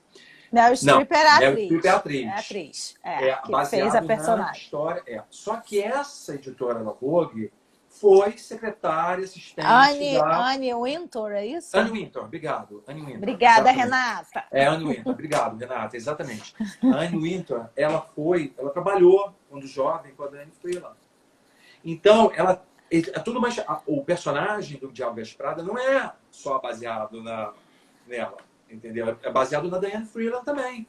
Meryl Streep era a atriz. Streep é a atriz. É a atriz. Que fez a personagem. História, Só que essa editora da Vogue foi secretária, assistente Anne Wintour, é isso? Anne Wintour, obrigado. Anne Wintour, obrigada, exatamente. Renata. Anne Wintour, obrigado, Renata, exatamente. A Anne Wintour, ela trabalhou quando jovem com a Diane Freeland. Então, o personagem do Diabo Veste Prada não é só baseado nela, entendeu? É baseado na Diane Freeland também.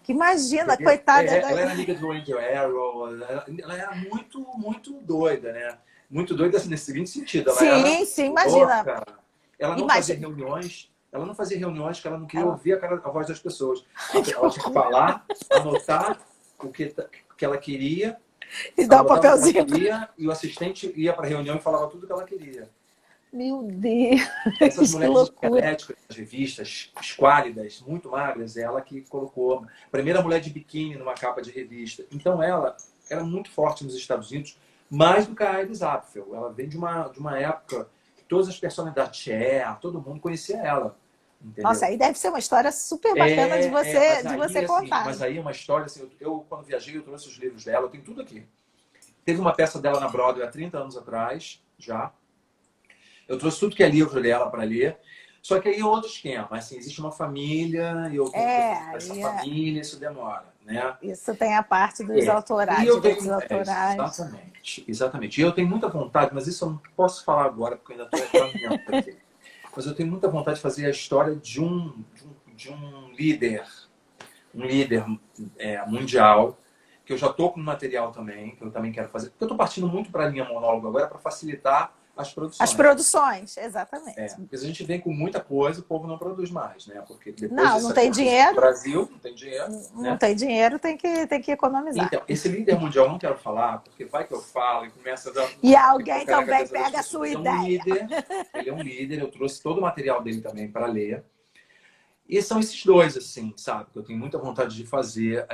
Que imagina, coitada. Ela era amiga do Angel Arrow, ela era muito, muito doida, né? Muito doida nesse seguinte sentido. Sim, imagina. Ela não fazia reuniões. Ela não fazia reuniões que ela não queria ouvir a voz das pessoas. Ela tinha que falar, anotar o que ela queria. E dar um papelzinho. E o assistente ia para a reunião e falava tudo o que ela queria. Meu Deus! Essas mulheres esqueléticas, das revistas, esquálidas, muito magras, ela que colocou a primeira mulher de biquíni numa capa de revista. Então ela era muito forte nos Estados Unidos, mais do que a Iris Apfel. Ela vem de uma época que todas as personalidades da Cher, todo mundo conhecia ela. Entendeu? Nossa, aí deve ser uma história super bacana de você contar. Assim, mas aí é uma história, assim, eu quando viajei, eu trouxe os livros dela, eu tenho tudo aqui. Teve uma peça dela na Broadway há 30 anos atrás, já. Eu trouxe tudo que é livro dela para ler. Só que aí é outro esquema. Assim, existe uma família, e eu essa família, isso demora, né? Isso tem a parte dos autorais, direitos autorais. Exatamente. E eu tenho muita vontade, mas isso eu não posso falar agora, porque eu ainda estou caminhando aqui. Mas eu tenho muita vontade de fazer a história de um líder, mundial, que eu já estou com material também, que eu também quero fazer. Porque eu estou partindo muito para a linha monólogo agora para facilitar as produções. As produções, exatamente. Porque se a gente vem com muita coisa, o povo não produz mais, né? Porque depois não tem dinheiro. No Brasil, não tem dinheiro. Não tem dinheiro, tem que economizar. Então, esse líder mundial eu não quero falar, porque vai que eu falo e começa a dar... E alguém também pega a sua ideia. Ele é um líder, eu trouxe todo o material dele também para ler. E são esses dois, assim, sabe? Que eu tenho muita vontade de fazer.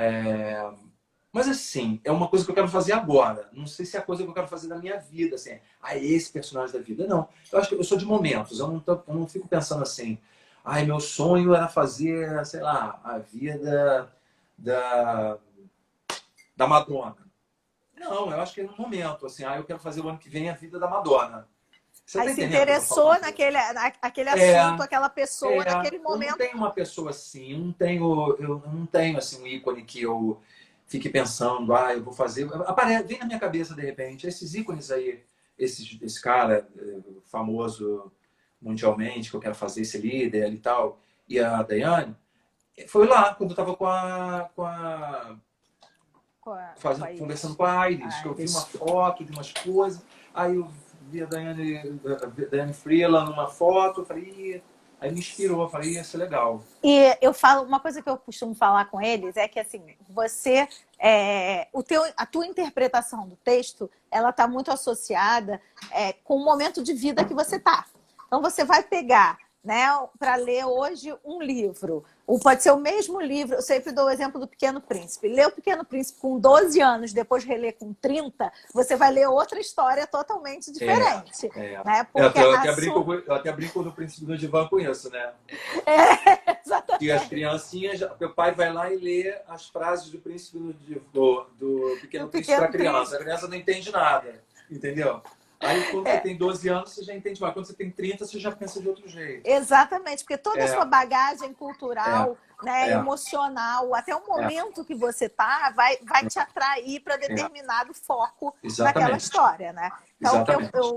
Mas, assim, é uma coisa que eu quero fazer agora. Não sei se é a coisa que eu quero fazer na minha vida, assim. Esse personagem da vida. Não. Eu acho que eu sou de momentos. Eu não fico pensando assim... meu sonho era fazer, sei lá, a vida da Madonna. Não, eu acho que é no momento, assim. Eu quero fazer o ano que vem a vida da Madonna. Você aí se interessou naquele assunto, aquela pessoa, naquele momento. Eu não tenho uma pessoa assim. Eu não tenho assim, um ícone que eu... fique pensando, eu vou fazer... Vem na minha cabeça, de repente, esses ícones aí, esse cara famoso mundialmente, que eu quero fazer, esse líder e tal, e a Daiane, foi lá, quando eu estava conversando com a Iris, que eu vi uma foto de umas coisas, aí eu vi a Diane Freeland numa foto, eu falei... Aí me inspirou, eu falei, ia ser legal. E eu falo, uma coisa que eu costumo falar com eles é que, assim, você, a tua interpretação do texto, ela está muito associada com o momento de vida que você está. Então, você vai pegar, né, para ler hoje um livro, ou pode ser o mesmo livro, eu sempre dou o exemplo do Pequeno Príncipe. Ler o Pequeno Príncipe com 12 anos, depois reler com 30, você vai ler outra história totalmente diferente. Né? Porque eu até brinco no Príncipe do Divã com isso, né? Exatamente. E as criancinhas, meu pai vai lá e lê as frases do Príncipe do Pequeno Príncipe para a criança. A criança não entende nada, entendeu? Aí, quando você tem 12 anos, você já entende mais. Quando você tem 30, você já pensa de outro jeito. Exatamente, porque toda a sua bagagem cultural, emocional, até o momento que você tá, vai te atrair para determinado foco naquela história, né? Então,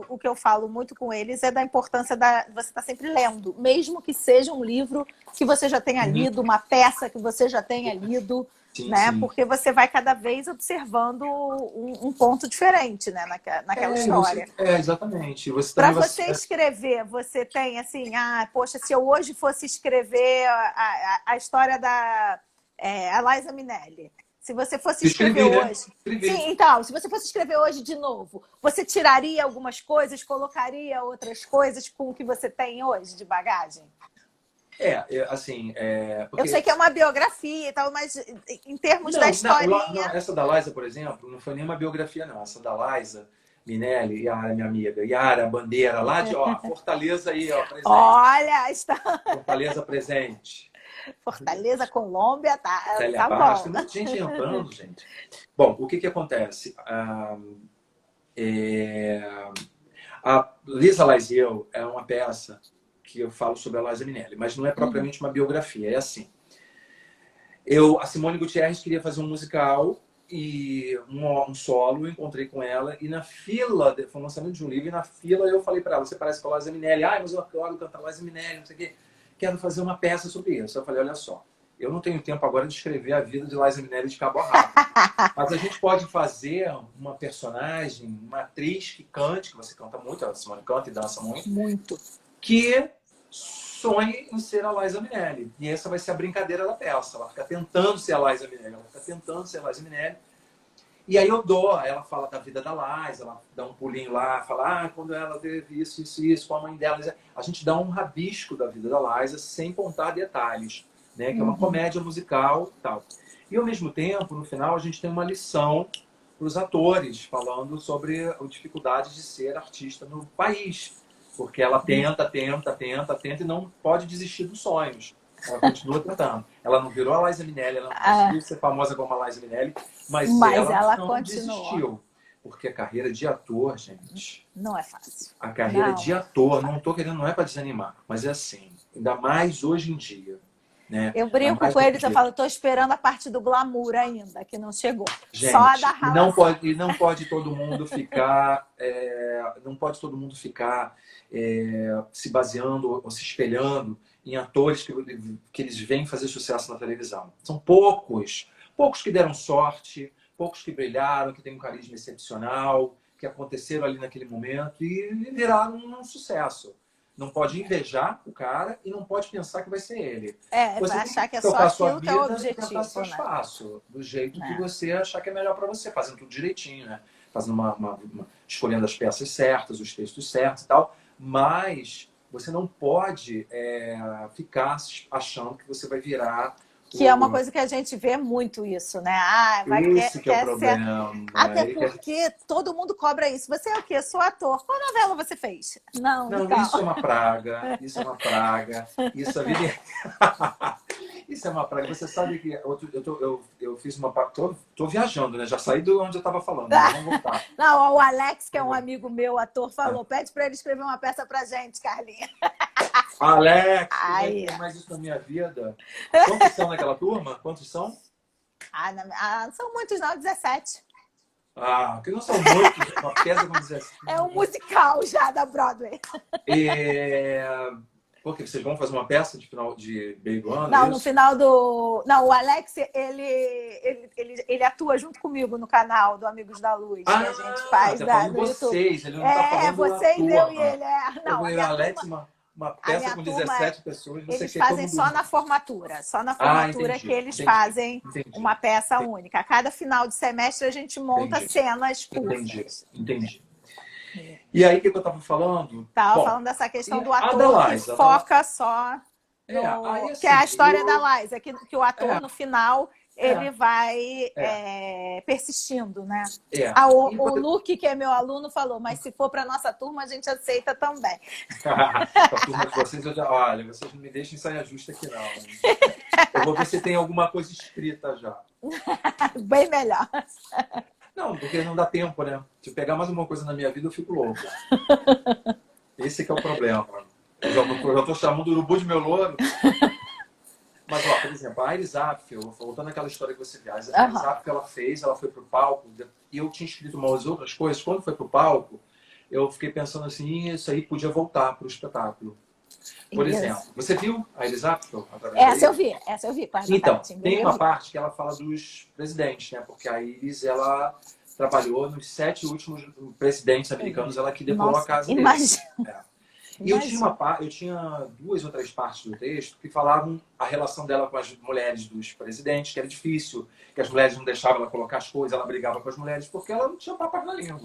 o que eu falo muito com eles é da importância de você estar sempre lendo, mesmo que seja um livro que você já tenha lido, uma peça que você já tenha lido, Sim, né? sim. Porque você vai cada vez observando um ponto diferente, né? Naquela história. Exatamente. Você Para também vai. você escrever, você tem assim, poxa, se eu hoje fosse escrever a história da a Liza Minnelli, se você fosse escrever Escrevi, né? hoje. Escrevi. Sim, então, se você fosse escrever hoje de novo, você tiraria algumas coisas, colocaria outras coisas com o que você tem hoje de bagagem? Assim, Eu porque sei que é uma biografia e tal, mas em termos da não, historinha. essa da Liza, por exemplo, não foi nenhuma biografia, não. Essa da Liza Minelli, Yara, minha amiga, Yara Bandeira, lá de Fortaleza aí, ó, presente. Olha, está... Fortaleza presente. Fortaleza, Colômbia, tá Telebasta, bom. tem muita gente entrando, gente. Bom, o que que acontece? A Lisa Laziel é uma peça que eu falo sobre a Liza Minnelli, mas não é propriamente uma biografia, é assim. A Simone Gutierrez queria fazer um musical e um solo, eu encontrei com ela e na fila, foi um lançamento de um livro, e na fila eu falei para ela, você parece com a Liza Minnelli, mas eu adoro cantar Liza Minnelli, não sei o quê, quero fazer uma peça sobre isso. Eu falei, olha só, eu não tenho tempo agora de escrever a vida de Liza Minnelli de cabo a rabo, mas a gente pode fazer uma personagem, uma atriz que cante, que você canta muito, a Simone canta e dança muito, Muito. que sonhe em ser a Liza Minnelli. E essa vai ser a brincadeira da peça. Ela fica tentando ser a Liza Minnelli. Ela fica tentando ser a Liza Minnelli. E aí ela fala da vida da Liza, ela dá um pulinho lá, fala, quando ela teve isso, com a mãe dela. A gente dá um rabisco da vida da Liza sem contar detalhes, né? Que é uma comédia musical e tal. E ao mesmo tempo, no final, a gente tem uma lição para os atores, falando sobre a dificuldade de ser artista no país. Porque ela tenta e não pode desistir dos sonhos. Ela continua tentando. Ela não virou a Liza Minnelli, ela não conseguiu ser famosa como a Liza Minnelli, mas ela não desistiu. Porque a carreira de ator, gente... Não é fácil. A carreira de ator, não é para desanimar, mas é assim, ainda mais hoje em dia. Né? Eu brinco com eles, eu falo, estou esperando a parte do glamour ainda, que não chegou. Gente, só a da ralação. Não pode todo mundo ficar, se baseando ou se espelhando em atores que eles vêm fazer sucesso na televisão. São poucos que deram sorte, poucos que brilharam, que têm um carisma excepcional, que aconteceram ali naquele momento e viraram um sucesso. Não pode invejar o cara e não pode pensar que vai ser ele. Você Vai tem achar que é tocar só a sua aquilo que é o vida e objetivo, tentar seu né? espaço, do jeito que você achar que é melhor para você, fazendo tudo direitinho, né? Fazendo escolhendo as peças certas, os textos certos e tal. Mas você não pode ficar achando que você vai virar... Que é uma coisa que a gente vê muito isso, né? Esse que é o problema. Até porque todo mundo cobra isso. Você é o quê? Sou ator. Qual novela você fez? Não, então. Isso é uma praga. Isso é uma praga. Isso é vida... Isso é uma praga. Você sabe que eu fiz uma... Tô viajando, né? Já saí de onde eu estava falando. Né? Vamos voltar. Não, o Alex, que é um amigo meu, ator, falou, pede para ele escrever uma peça pra gente, Carlinha. Alex, tem mais isso na minha vida. Quantos são naquela turma? Quantos são? São muitos, não, 17. Que não são muitos, uma peça com 17. É um musical já da Broadway. Porque vocês vão fazer uma peça de final de meio do ano? Não, no final do... Não, o Alex, ele atua junto comigo no canal do Amigos da Luz, que a gente faz tá no vocês, YouTube. Ele não tá falando vocês, eu e ele. Não, a Alex, uma peça com 17 pessoas. Eles fazem só na formatura. Só na formatura que eles fazem uma peça única. A cada final de semestre a gente monta cenas curtas. Entendi. E aí, o que eu estava falando? Falando dessa questão do ator que foca só no... que é a história da Liza, que o ator, no final, ele vai persistindo, né? O Luke, que é meu aluno, falou, mas se for para nossa turma, a gente aceita também. A turma de vocês, olha, vocês não me deixem sair justa aqui, não. Eu vou ver se tem alguma coisa escrita já. Bem melhor. Não, porque não dá tempo, né? Se eu pegar mais uma coisa na minha vida, eu fico louco. Esse que é o problema. Eu já estou chamando o urubu de meu louro. Mas, por exemplo, a Iris Apfel, voltando àquela história que você viu, a Iris Apfel, ela foi pro palco, e eu tinha escrito umas outras coisas. Quando foi pro palco, eu fiquei pensando assim, isso aí podia voltar pro espetáculo. Por Isso. exemplo, você viu a Elisapto? Essa eu vi. Quarta Então, parte, tem eu uma vi. parte que ela fala dos presidentes, né? Porque a Iris, ela trabalhou nos 7 últimos presidentes americanos, ela que decorou a Nossa, casa imagina. dele. E Imagina. eu tinha 2 ou 3 partes do texto que falavam a relação dela com as mulheres dos presidentes, que era difícil, que as mulheres não deixavam ela colocar as coisas, ela brigava com as mulheres porque ela não tinha papas na língua.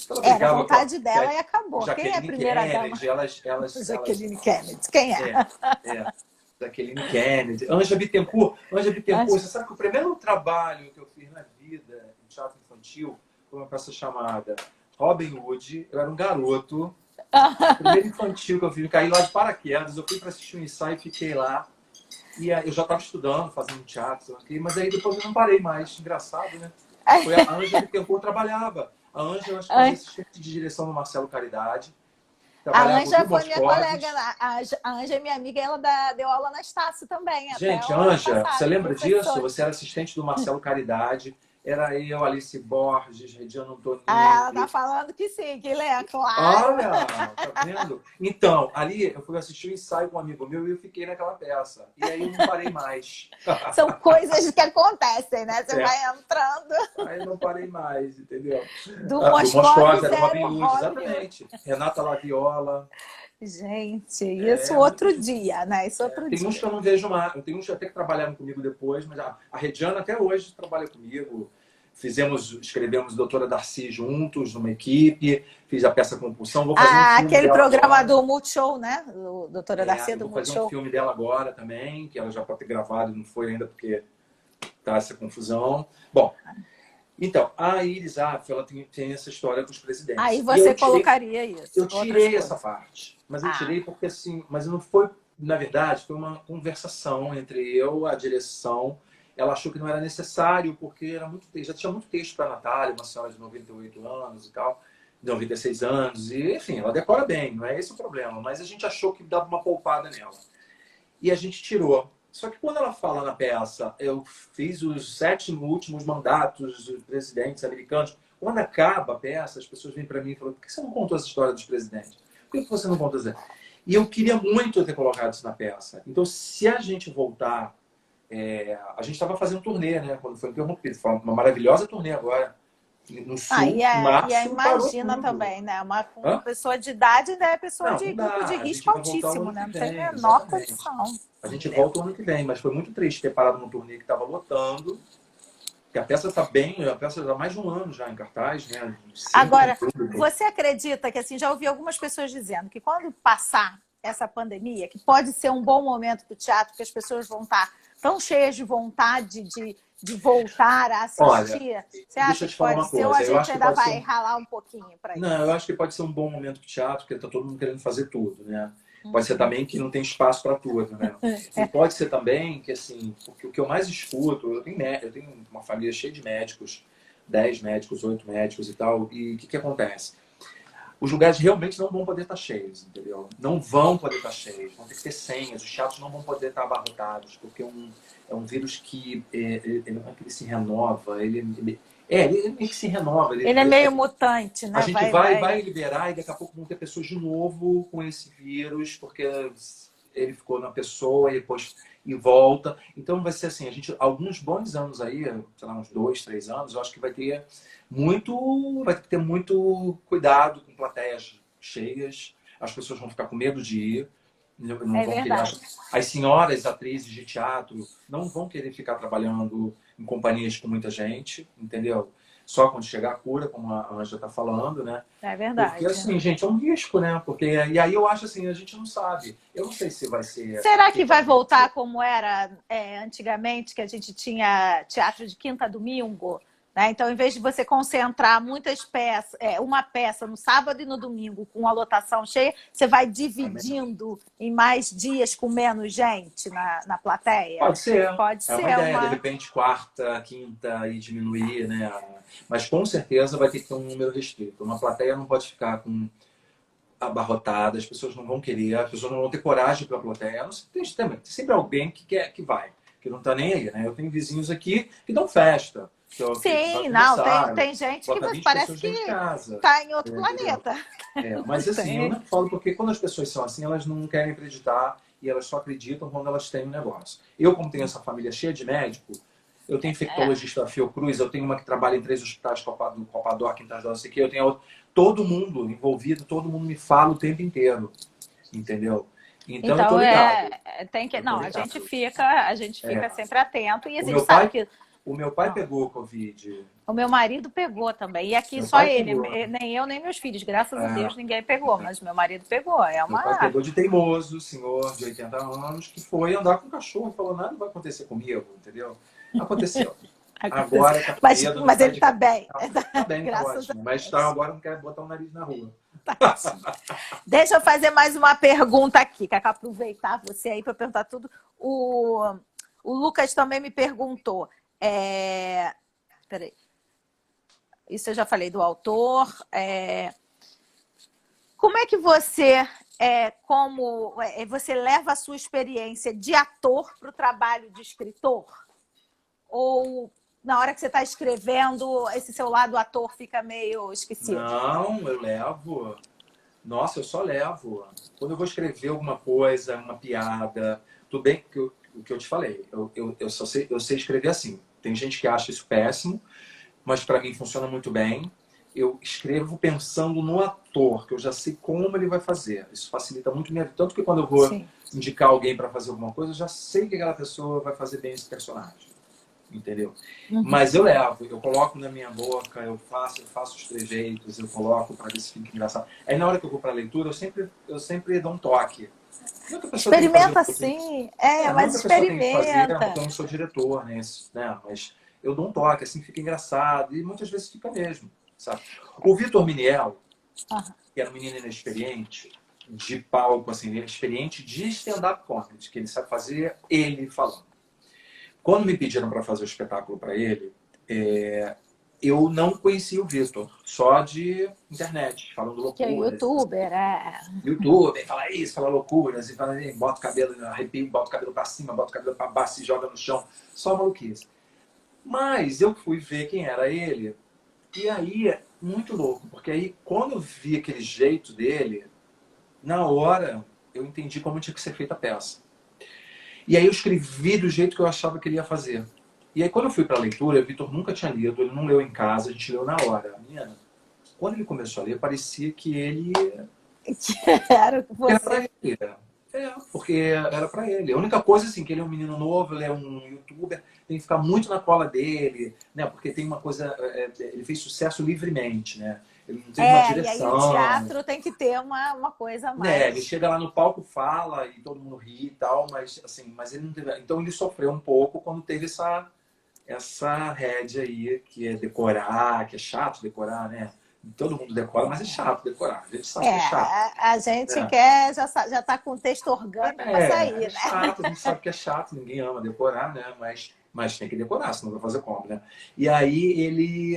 Então, ela Era a brigava com vontade a dela e acabou. Quem é a Jacqueline primeira dama? Kennedy, Jacqueline Kennedy. Quem é? é, Jacqueline Kennedy, Anja Bittencourt, você sabe que o primeiro trabalho que eu fiz na vida em teatro infantil foi uma peça chamada Robin Hood. Eu era um garoto. O primeiro infantil que eu fiz, caí lá de paraquedas, eu fui para assistir um ensaio e fiquei lá. E eu já estava estudando, fazendo teatro, mas aí depois eu não parei mais. Engraçado, né? Foi a Anja Bittencourt trabalhava. A Anja, eu acho que fazia assistente de direção do Marcelo Caridade. A Trabalhava Anja com foi Duas minha Cordes. colega. A Anja é minha amiga, ela deu aula na Estácio também. Gente, até o ano Anja, passado, você lembra disso? professora. Você era assistente do Marcelo Caridade. Era eu, Alice Borges, Regiano Ela tá Antonini. falando que sim, que lê, claro. Olha, tá vendo? Então, ali eu fui assistir um ensaio com um amigo meu e eu fiquei naquela peça. E aí eu não parei mais. São coisas que acontecem, né? Você vai entrando. Aí eu não parei mais, entendeu? Do Do Moscovitz, era Robin Zero, Hood, exatamente. Renata Laviola. Gente, isso outro dia, né? Isso outro Tem dia. uns que eu não vejo mais. Tem uns até que trabalharam comigo depois, mas a Regiana até hoje trabalha comigo. Escrevemos Doutora Darcy juntos, numa equipe. Fiz a peça Compulsão. Vou fazer um filme Aquele dela programa agora. do Multishow, né? O Doutora Darcy do Vou fazer Multishow. um filme dela agora também, que ela já pode ter gravado, não foi ainda porque tá essa confusão. Bom, então, a Iris Apfel, ela tem essa história com os presidentes. Aí você colocaria isso. Eu tirei essa parte. Mas eu tirei porque assim, mas não foi, na verdade, foi uma conversação entre eu, a direção. Ela achou que não era necessário, porque era muito texto. Já tinha muito texto para a Natália, uma senhora de 98 anos e tal, de 96 anos, e enfim, ela decora bem, não é esse o problema. Mas a gente achou que dava uma poupada nela. E a gente tirou. Só que quando ela fala na peça, eu fiz os 7 últimos mandatos dos presidentes americanos. Quando acaba a peça, as pessoas vêm para mim e falam: por que você não contou essa história dos presidentes? Por que você não contou essa? E eu queria muito ter colocado isso na peça. Então, se a gente voltar... a gente estava fazendo turnê, né? Quando foi interrompido. Foi uma maravilhosa turnê agora. No sul, imagina também, né? Uma pessoa de idade ainda é pessoa de grupo de risco altíssimo, né? Não tem a menor condição. A gente volta o ano que vem, mas foi muito triste ter parado num turnê que estava lotando. Porque a peça está bem, a peça há mais de um ano já em cartaz, né? Agora, você acredita que, assim, já ouvi algumas pessoas dizendo que quando passar essa pandemia, que pode ser um bom momento para o teatro, que as pessoas vão estar tão cheias de vontade de voltar a assistir? Olha, você acha que pode ser ou a gente ainda vai ralar um pouquinho para isso? Não, eu acho que pode ser um bom momento para o teatro, porque está todo mundo querendo fazer tudo, né? Pode ser também que não tem espaço para tudo, né? E pode ser também que, assim, porque o que eu mais escuto, eu tenho uma família cheia de médicos, 10 médicos, 8 médicos e tal, e o que acontece? Os lugares realmente não vão poder estar cheios, entendeu? Não vão poder estar cheios, vão ter que ter senhas, os teatros não vão poder estar abarrotados, porque é um vírus que ele se renova, ele se renova. Ele é meio mutante, né? A gente vai liberar e daqui a pouco vão ter pessoas de novo com esse vírus, porque ele ficou na pessoa e depois volta. Então vai ser assim, alguns bons anos aí, sei lá, uns 2, 3 anos, eu acho que vai ter que ter muito cuidado com plateias cheias, as pessoas vão ficar com medo de ir. Não vão querer, as senhoras atrizes de teatro não vão querer ficar trabalhando em companhias com muita gente, entendeu? Só quando chegar a cura, como a Anja está falando, né? É verdade. Porque, assim, gente, é um risco, né? E aí eu acho assim, a gente não sabe. Eu não sei se vai ser... Será que vai voltar como era antigamente, que a gente tinha teatro de quinta a domingo? Né? Então, em vez de você concentrar muitas peças, uma peça no sábado e no domingo com a lotação cheia, você vai dividindo em mais dias com menos gente na plateia? Pode ser. Pode ser uma ideia, de repente, quarta, quinta e diminuir, né? Mas com certeza vai ter que ter um número restrito. Uma plateia não pode ficar abarrotada, as pessoas não vão querer, as pessoas não vão ter coragem para a plateia. Tem sempre alguém que vai, que não está nem aí, né? Eu tenho vizinhos aqui que dão festa. que vai Sim, não, conversar, tem gente que bota 20 parece pessoas que dentro de casa. está em outro Entendeu? planeta. Mas assim, eu Tem. não falo porque quando as pessoas são assim, elas não querem acreditar e elas só acreditam quando elas têm um negócio. Eu, como tenho essa família cheia de médico, eu tenho É. infectologista da Fiocruz, eu tenho uma que trabalha em 3 hospitais do Copador, aqui em Trás da não sei o quê, eu tenho outra. Todo mundo envolvido, todo mundo me fala o tempo inteiro, entendeu? Então eu tô Então, ligado. tem que. Eu tô Não, ligado. a gente fica É. sempre atento e a O gente meu sabe pai, que. o meu pai Não, pegou Covid. o meu marido pegou também. E aqui Meu só pai ele, pegou. nem eu, nem meus filhos. Graças a Deus É, ninguém pegou, mas meu marido pegou. É meu pai uma. pegou de teimoso, senhor de 80 anos, que foi andar com o cachorro e falou: nada vai acontecer comigo, entendeu? Aconteceu. Agora tá com medo, não Mas sai ele de tá casa. bem. Tá bem, tá Graças a ótimo. Mas tá, Deus. agora não quer botar o nariz na rua. Tadinho. Deixa eu fazer mais uma pergunta aqui, que eu quero aproveitar você aí para perguntar tudo. O Lucas também me perguntou. Peraí. Isso eu já falei do autor. Como é que você leva a sua experiência de ator para o trabalho de escritor? Ou na hora que você está escrevendo, esse seu lado ator fica meio esquecido? Não, eu levo. Nossa, eu só levo. Quando eu vou escrever alguma coisa, uma piada, tudo bem que o que eu te falei, eu sei escrever assim. Tem gente que acha isso péssimo, mas para mim funciona muito bem. Eu escrevo pensando no ator, que eu já sei como ele vai fazer. Isso facilita muito minha vida. Tanto que quando eu vou Sim. indicar alguém para fazer alguma coisa, eu já sei que aquela pessoa vai fazer bem esse personagem. Entendeu? Uhum. Mas eu levo, eu coloco na minha boca, eu faço os trejeitos, eu coloco para ver se fica engraçado. Aí na hora que eu vou para a leitura, eu sempre dou um toque. Não é que a pessoa tem que fazer, Experimenta sim, não é mas que a pessoa tem que fazer, experimenta. porque eu não sou diretor, né? Mas eu dou um toque, assim fica engraçado e muitas vezes fica mesmo, sabe? O Vitor Miniel, Uhum. que era um menino inexperiente de palco, assim, experiente de stand-up comedy, que ele sabe fazer ele falando. Quando me pediram para fazer o espetáculo para ele, eu não conhecia o Vitor, só de internet, falando Que é loucuras. youtuber, YouTube, fala isso, fala loucuras, e fala, bota o cabelo, arrepio, bota o cabelo para cima, bota o cabelo para baixo e joga no chão. Só maluquice. Mas eu fui ver quem era ele, e aí, muito louco, porque aí quando eu vi aquele jeito dele, na hora eu entendi como tinha que ser feita a peça. E aí eu escrevi do jeito que eu achava que ele ia fazer. E aí quando eu fui para a leitura, o Vitor nunca tinha lido, ele não leu em casa, a gente leu na hora. Menina, quando ele começou a ler, parecia que ele Era era para você. ele. Porque era para ele. A única coisa assim, que ele é um menino novo, ele é um youtuber, tem que ficar muito na cola dele, né? Porque tem uma coisa, ele fez sucesso livremente, né? Ele não teve uma E aí o direção, teatro tem que ter uma coisa né? Ele mais. chega lá no palco, fala e todo mundo ri e tal, mas assim, mas ele não teve. Então ele sofreu um pouco quando teve essa rédea aí, que é decorar, que é chato decorar, né? Todo mundo decora, mas é chato decorar. A gente sabe que é chato. A gente Né? quer, já tá com texto orgânico para sair, É né? chato, a gente sabe que é chato, ninguém ama decorar, né? Mas tem que decorar, senão vai fazer como, né? E aí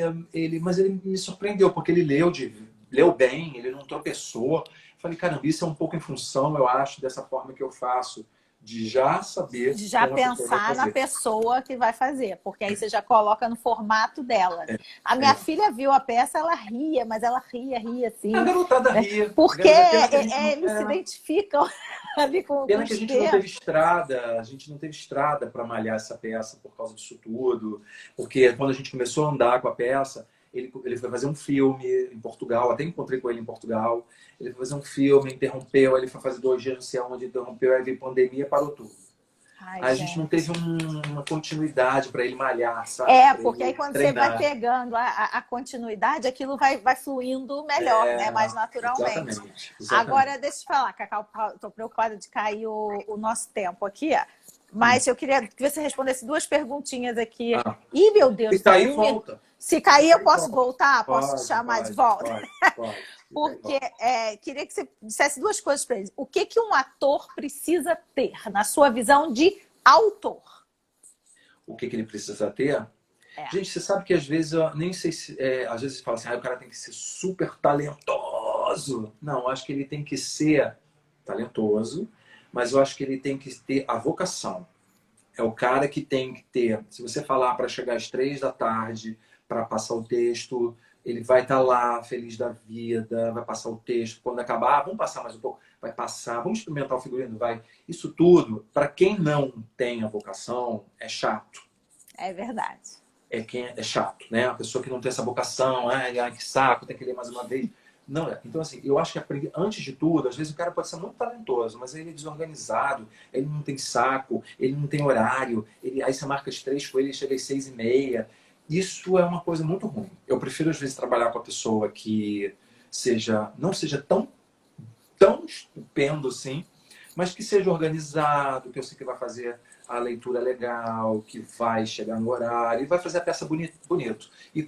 mas ele me surpreendeu, porque ele leu bem, ele não tropeçou. Falei, caramba, isso é um pouco em função, eu acho, dessa forma que eu faço, de já saber De já como a pessoa vai pensar na fazer. pessoa que vai fazer, porque aí você já coloca no formato dela. A minha É. filha viu a peça, ela ria, mas ela ria A assim, garotada né? ria. Porque Pena que a gente não. eles se identificam ali com Pena que a os gente não teve termos. estrada, a gente não teve estrada para malhar essa peça por causa disso tudo. Porque quando a gente começou a andar com a peça, ele foi fazer um filme em Portugal, até encontrei com ele em Portugal. Ele foi fazer um filme, interrompeu, aí ele foi fazer 2 dias, não sei aonde, interrompeu, aí veio pandemia, parou tudo. Ai, Aí a gente não teve gente. uma continuidade para ele malhar, sabe? Para Porque aí ele quando você vai treinar. pegando a continuidade, aquilo vai fluindo melhor, né? Mais naturalmente. Exatamente, Agora, exatamente. deixa eu te falar, Cacau, estou preocupada de cair o nosso tempo aqui, mas eu queria que você respondesse 2 perguntinhas aqui. Ah, Ih, meu Deus se do céu, cair, volta. Se Se cair, eu cair, posso volta. voltar? Posso te Pode, chamar de pode, volta? pode, pode. Se cair, Porque volta. queria que você dissesse 2 coisas para eles. O que um ator precisa ter, na sua visão de autor? O que ele precisa ter? É. Gente, você sabe que às vezes eu nem sei se. Às vezes você fala assim, o cara tem que ser super talentoso. Não, eu acho que ele tem que ser talentoso, mas eu acho que ele tem que ter a vocação. É o cara que tem que ter. Se você falar para chegar às 3 da tarde para passar o texto, ele vai estar lá, feliz da vida, vai passar o texto. Quando acabar, vamos passar mais um pouco, vai passar, vamos experimentar o figurino, vai. Isso tudo, para quem não tem a vocação, é chato. É verdade. É chato, né? A pessoa que não tem essa vocação, ai, que saco, tem que ler mais uma vez. Não é. Então, assim, eu acho que antes de tudo, às vezes o cara pode ser muito talentoso, mas ele é desorganizado, ele não tem saco, ele não tem horário, aí você marca as 3 com ele, chega às 6h30. Isso é uma coisa muito ruim. Eu prefiro, às vezes, trabalhar com a pessoa que não seja tão estupendo assim, mas que seja organizado, que eu sei que vai fazer a leitura legal, que vai chegar no horário e vai fazer a peça bonito. E